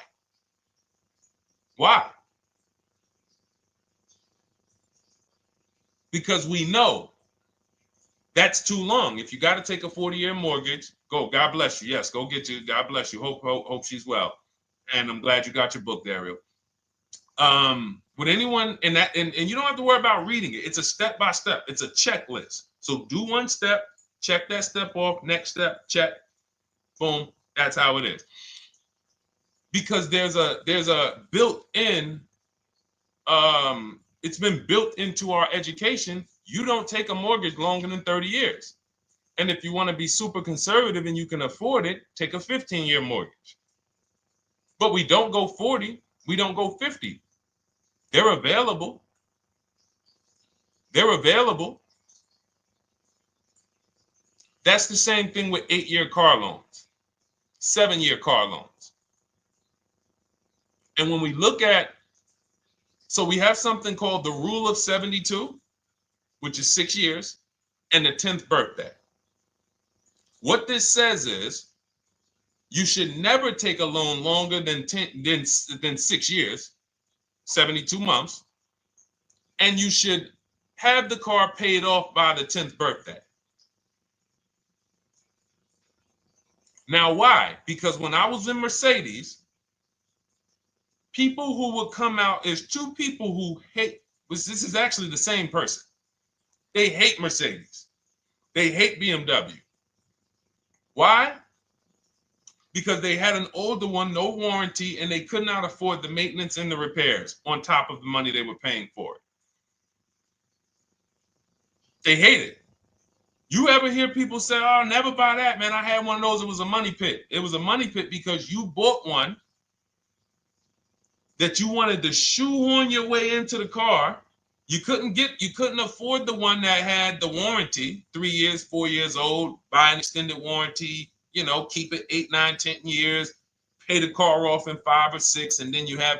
Why? Because we know that's too long. If you got to take a 40-year mortgage, go. God bless you. Yes, go get you. God bless you. Hope she's well. And I'm glad you got your book, Daryl. Would anyone and you don't have to worry about reading it. It's a step by step. It's a checklist. So do one step, check that step off. Next step, check. Boom. That's how it is. Because there's a built-in. It's been built into our education. You don't take a mortgage longer than 30 years. And if you want to be super conservative and you can afford it, take a 15-year mortgage. But we don't go 40. We don't go 50. They're available. That's the same thing with 8-year car loans, 7-year car loans. And when we look at, so we have something called the rule of 72, which is 6 years. and the 10th birthday. What this says is you should never take a loan longer than 6 years, 72 months, and you should have the car paid off by the 10th birthday. Now, why? Because when I was in Mercedes, people who would come out, is two people who hate, this is actually the same person. They hate Mercedes. They hate BMW. Why? Because they had an older one, no warranty, and they could not afford the maintenance and the repairs on top of the money they were paying for it. They hate it. You ever hear people say, oh, never buy that, man. I had one of those. It was a money pit. It was a money pit because you bought one that you wanted to shoehorn your way into the car. You couldn't afford the one that had the warranty, 3 years, 4 years old, buy an extended warranty, keep it 8, 9, 10 years, pay the car off in 5 or 6, and then you have,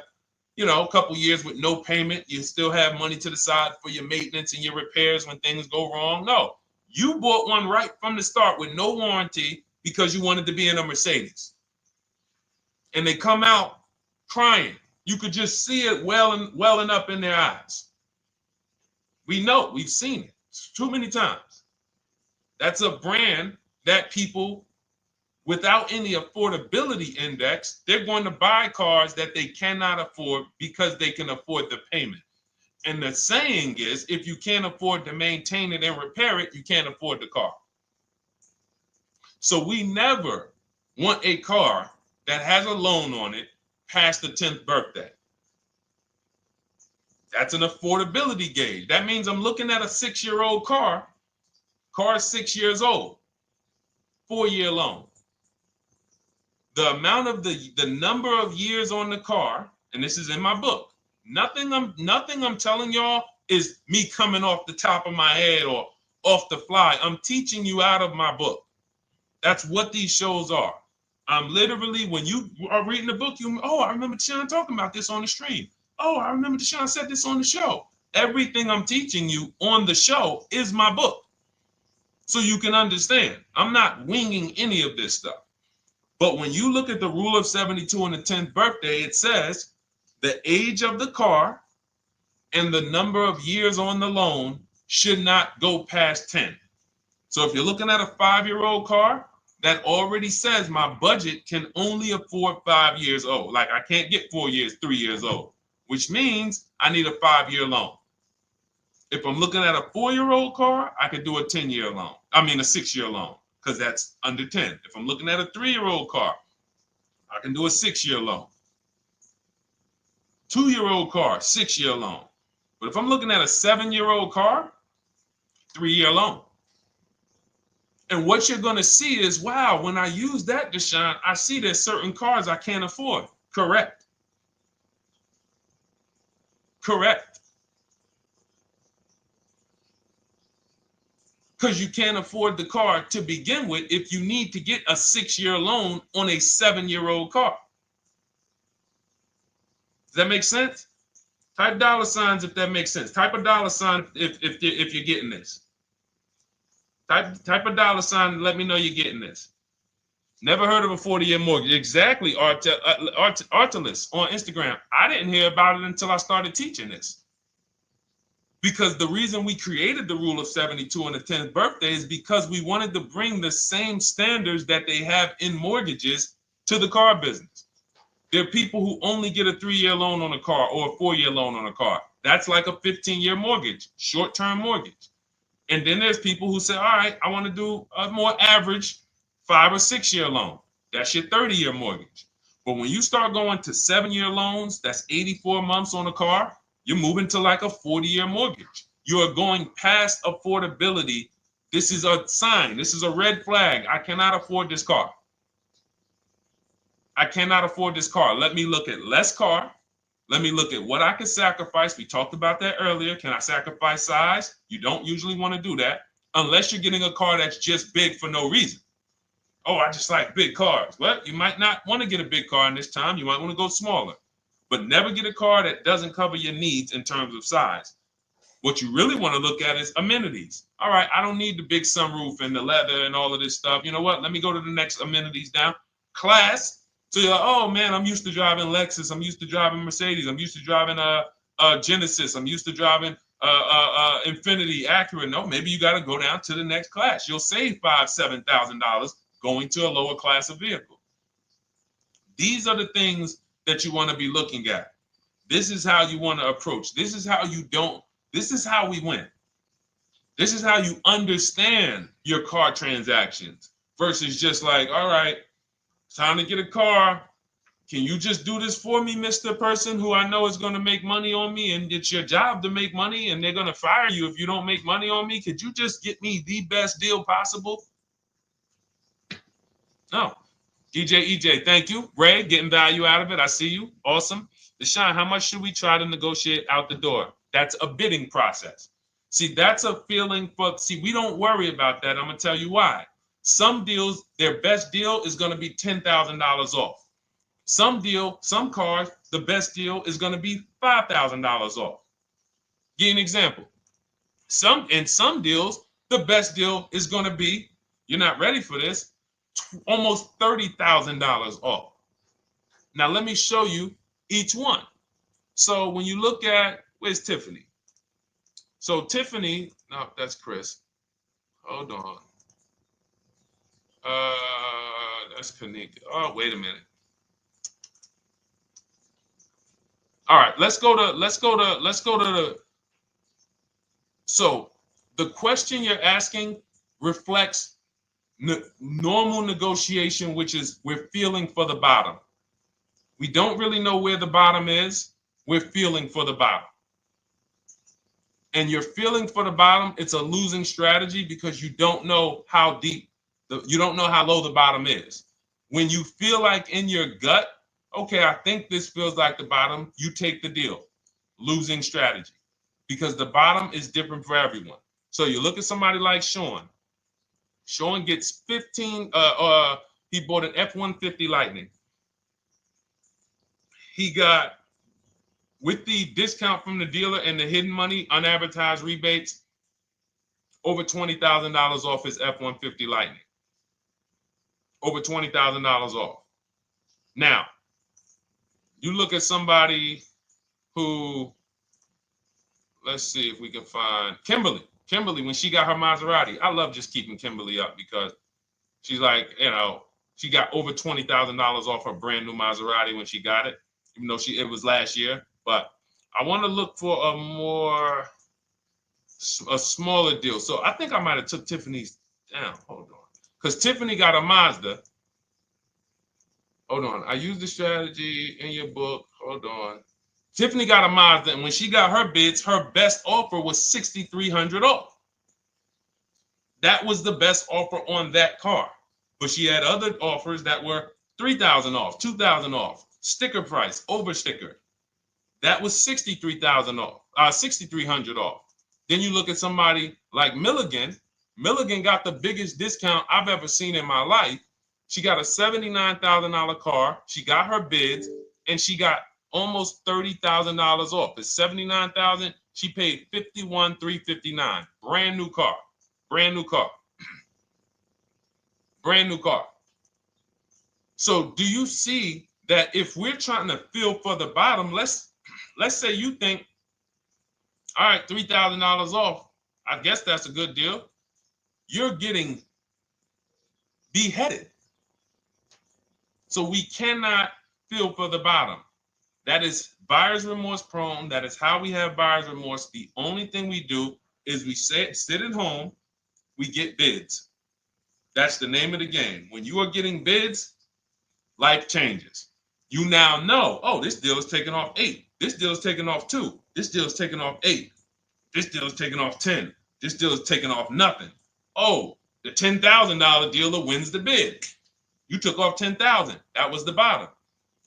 a couple years with no payment. You still have money to the side for your maintenance and your repairs when things go wrong. No, you bought one right from the start with no warranty because you wanted to be in a Mercedes. And they come out crying. You could just see it welling up in their eyes. We know, we've seen it too many times. That's a brand that people without any affordability index, they're going to buy cars that they cannot afford because they can afford the payment. And the saying is, if you can't afford to maintain it and repair it, you can't afford the car. So we never want a car that has a loan on it past the 10th birthday. That's an affordability gauge. That means I'm looking at a 6-year-old car. Car is 6 years old, 4-year loan. The amount of the number of years on the car, and this is in my book. Nothing I'm telling y'all is me coming off the top of my head or off the fly. I'm teaching you out of my book. That's what these shows are. I'm literally, when you are reading the book, I remember Deshone talking about this on the stream. Oh, I remember Deshone said this on the show. Everything I'm teaching you on the show is my book. So you can understand. I'm not winging any of this stuff. But when you look at the rule of 72 on the 10th birthday, it says the age of the car and the number of years on the loan should not go past 10. So if you're looking at a 5-year-old car, that already says my budget can only afford 5 years old. Like I can't get 4 years, 3 years old, which means I need a 5-year loan. If I'm looking at a 4-year-old car, I could do a 10-year loan. I mean a 6-year loan, because that's under 10. If I'm looking at a 3-year-old car, I can do a 6-year loan. 2-year-old car, 6-year loan. But if I'm looking at a 7-year-old car, 3-year loan. And what you're going to see is, wow, when I use that, Deshone, I see there's certain cars I can't afford. Correct. Correct. Because you can't afford the car to begin with if you need to get a 6-year loan on a 7-year-old car. Does that make sense? Type dollar signs if that makes sense. Type a dollar sign if you're getting this. Type a dollar sign and let me know you're getting this. Never heard of a 40-year mortgage. Exactly, Artelis on Instagram. I didn't hear about it until I started teaching this. Because the reason we created the rule of 72 on the 10th birthday is because we wanted to bring the same standards that they have in mortgages to the car business. There are people who only get a 3-year loan on a car or a 4-year loan on a car. That's like a 15-year mortgage, short-term mortgage. And then there's people who say, all right, I want to do a more average 5 or 6-year loan. That's your 30-year mortgage. But when you start going to 7-year loans, that's 84 months on a car, you're moving to like a 40-year mortgage. You are going past affordability. This is a sign. This is a red flag. I cannot afford this car. I cannot afford this car. Let me look at less car. Let me look at what I can sacrifice. We talked about that earlier. Can I sacrifice size? You don't usually want to do that unless you're getting a car that's just big for no reason. Oh, I just like big cars. Well, you might not want to get a big car in this time. You might want to go smaller. But never get a car that doesn't cover your needs in terms of size. What you really want to look at is amenities. All right, I don't need the big sunroof and the leather and all of this stuff. You know what? Let me go to the next amenities down. Class. So you're like, oh man, I'm used to driving Lexus. I'm used to driving Mercedes. I'm used to driving Genesis. I'm used to driving Infinity, Acura. No, maybe you got to go down to the next class. You'll save $5,000-$7,000 going to a lower class of vehicle. These are the things that you want to be looking at. This is how you want to approach. This is how you don't. This is how we win. This is how you understand your car transactions versus just like, all right, time to get a car. Can you just do this for me, Mr. Person who I know is going to make money on me, and it's your job to make money and they're going to fire you if you don't make money on me? Could you just get me the best deal possible? No. EJ, thank you. Ray, getting value out of it. I see you. Awesome. Deshone, how much should we try to negotiate out the door? That's a bidding process. See, that's a feeling for, see, we don't worry about that. I'm going to tell you why. Some deals, their best deal is going to be $10,000 off. Some cars, the best deal is going to be $5,000 off. Give you an example. In some deals, the best deal is going to be, you're not ready for this, almost $30,000 off. Now, let me show you each one. So when you look at, where's Tiffany? So Tiffany, no, that's Chris. Hold on. That's Kanika. Oh, wait a minute. All right, let's go to the. So the question you're asking reflects normal negotiation, which is we're feeling for the bottom. We don't really know where the bottom is. We're feeling for the bottom. And you're feeling for the bottom, it's a losing strategy because you don't know how deep, you don't know how low the bottom is. When you feel like in your gut, okay, I think this feels like the bottom, you take the deal. Losing strategy. Because the bottom is different for everyone. So you look at somebody like Sean. Sean gets 15, he bought an F-150 Lightning. He got, with the discount from the dealer and the hidden money, unadvertised rebates, over $20,000 off his F-150 Lightning. Over $20,000 off. Now, you look at somebody who, let's see if we can find Kimberly. Kimberly, when she got her Maserati, I love just keeping Kimberly up because she's like, you know, she got over $20,000 off her brand new Maserati when she got it, even though it was last year. But I want to look for a smaller deal. So I think I might have took Tiffany's down. Hold on. Because Tiffany got a Mazda. Hold on. I used the strategy in your book. Hold on. Tiffany got a Mazda, and when she got her bids, her best offer was $6,300 off. That was the best offer on that car. But she had other offers that were $3,000 off, $2,000 off, sticker price, over sticker. That was $63,000 off, $6,300 off. Then you look at somebody like Milligan. Milligan got the biggest discount I've ever seen in my life. She got a $79,000 car. She got her bids, and she got almost $30,000 off. It's $79,000. She paid $51,359. Brand new car. Brand new car. Brand new car. So do you see that if we're trying to feel for the bottom, let's say you think, all right, $3,000 off. I guess that's a good deal. You're getting beheaded. So we cannot feel for the bottom. That is buyer's remorse prone. That is how we have buyer's remorse. The only thing we do is we sit at home, we get bids. That's the name of the game. When you are getting bids, life changes. You now know, oh, this deal is taking off 8. This deal is taking off 2. This deal is taking off 8. This deal is taking off 10. This deal is taking off nothing. Oh, the $10,000 dealer wins the bid. You took off $10,000. That was the bottom.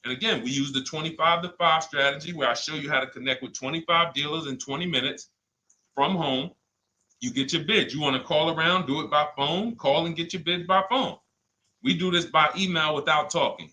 And again, we use the 25-to-5 strategy where I show you how to connect with 25 dealers in 20 minutes from home. You get your bid. You want to call around, do it by phone, call and get your bid by phone. We do this by email without talking.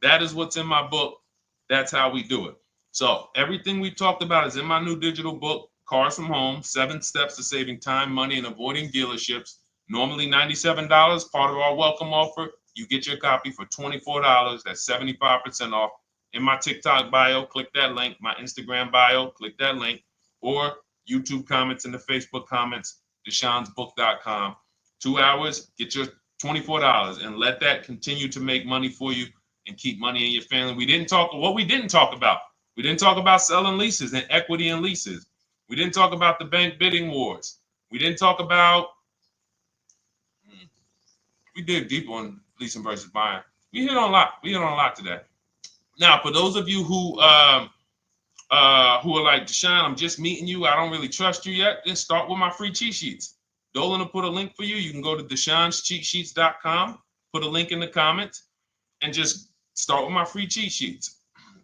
That is what's in my book. That's how we do it. So everything we talked about is in my new digital book Cars from Home, 7 Steps to Saving Time, Money, and Avoiding Dealerships. Normally $97, part of our welcome offer. You get your copy for $24. That's 75% off. In my TikTok bio, click that link. My Instagram bio, click that link. Or YouTube comments in the Facebook comments, deshonsbook.com. 2 hours, get your $24, and let that continue to make money for you and keep money in your family. We didn't talk about. We didn't talk about selling leases and equity in leases. We didn't talk about the bank bidding wars. We didn't talk about, we dig deep on leasing versus buying. We hit on a lot. We hit on a lot today. Now, for those of you who are like, Deshone, I'm just meeting you, I don't really trust you yet, then start with my free cheat sheets. Dolan will put a link for you. You can go to DeshonesCheatSheets.com, put a link in the comments, and just start with my free cheat sheets.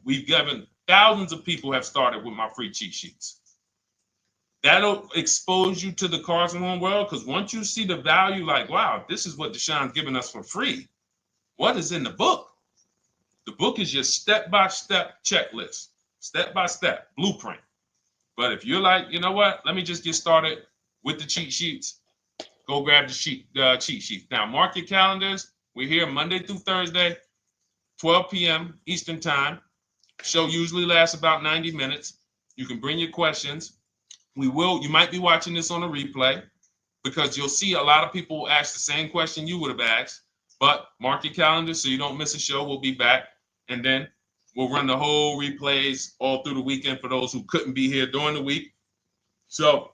We've given thousands of people have started with my free cheat sheets. That'll expose you to the Cars from Home world, because once you see the value, like, wow, this is what Deshone's giving us for free. What is in the book? The book is your step-by-step checklist, step-by-step blueprint. But if you're like, you know what, let me just get started with the cheat sheets, go grab the cheat sheets. Now, mark your calendars. We're here Monday through Thursday, 12 p.m. Eastern Time. Show usually lasts about 90 minutes. You can bring your questions. You might be watching this on a replay, because you'll see a lot of people ask the same question you would have asked. But mark your calendar so you don't miss a show. We'll be back, and then we'll run the whole replays all through the weekend for those who couldn't be here during the week. So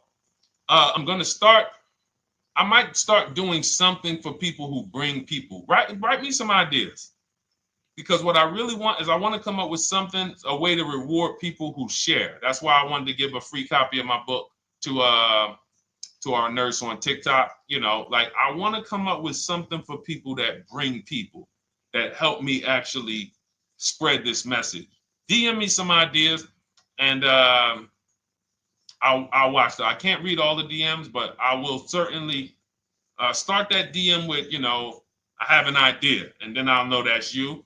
I'm going to start. I might start doing something for people who bring people. Write me some ideas, because what I really want is I want to come up with something, a way to reward people who share. That's why I wanted to give a free copy of my book to our nurse on TikTok. You know, like, I want to come up with something for people that bring people, that help me actually spread this message. DM me some ideas, and I'll watch that. I can't read all the DMs, but I will certainly start that DM with, I have an idea, and then I'll know that's you,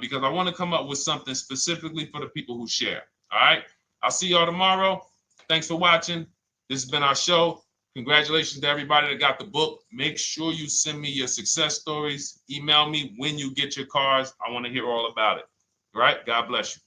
because I want to come up with something specifically for the people who share. All right. I'll see y'all tomorrow. Thanks for watching. This has been our show. Congratulations to everybody that got the book. Make sure you send me your success stories. Email me when you get your cars. I want to hear all about it. All right. God bless you.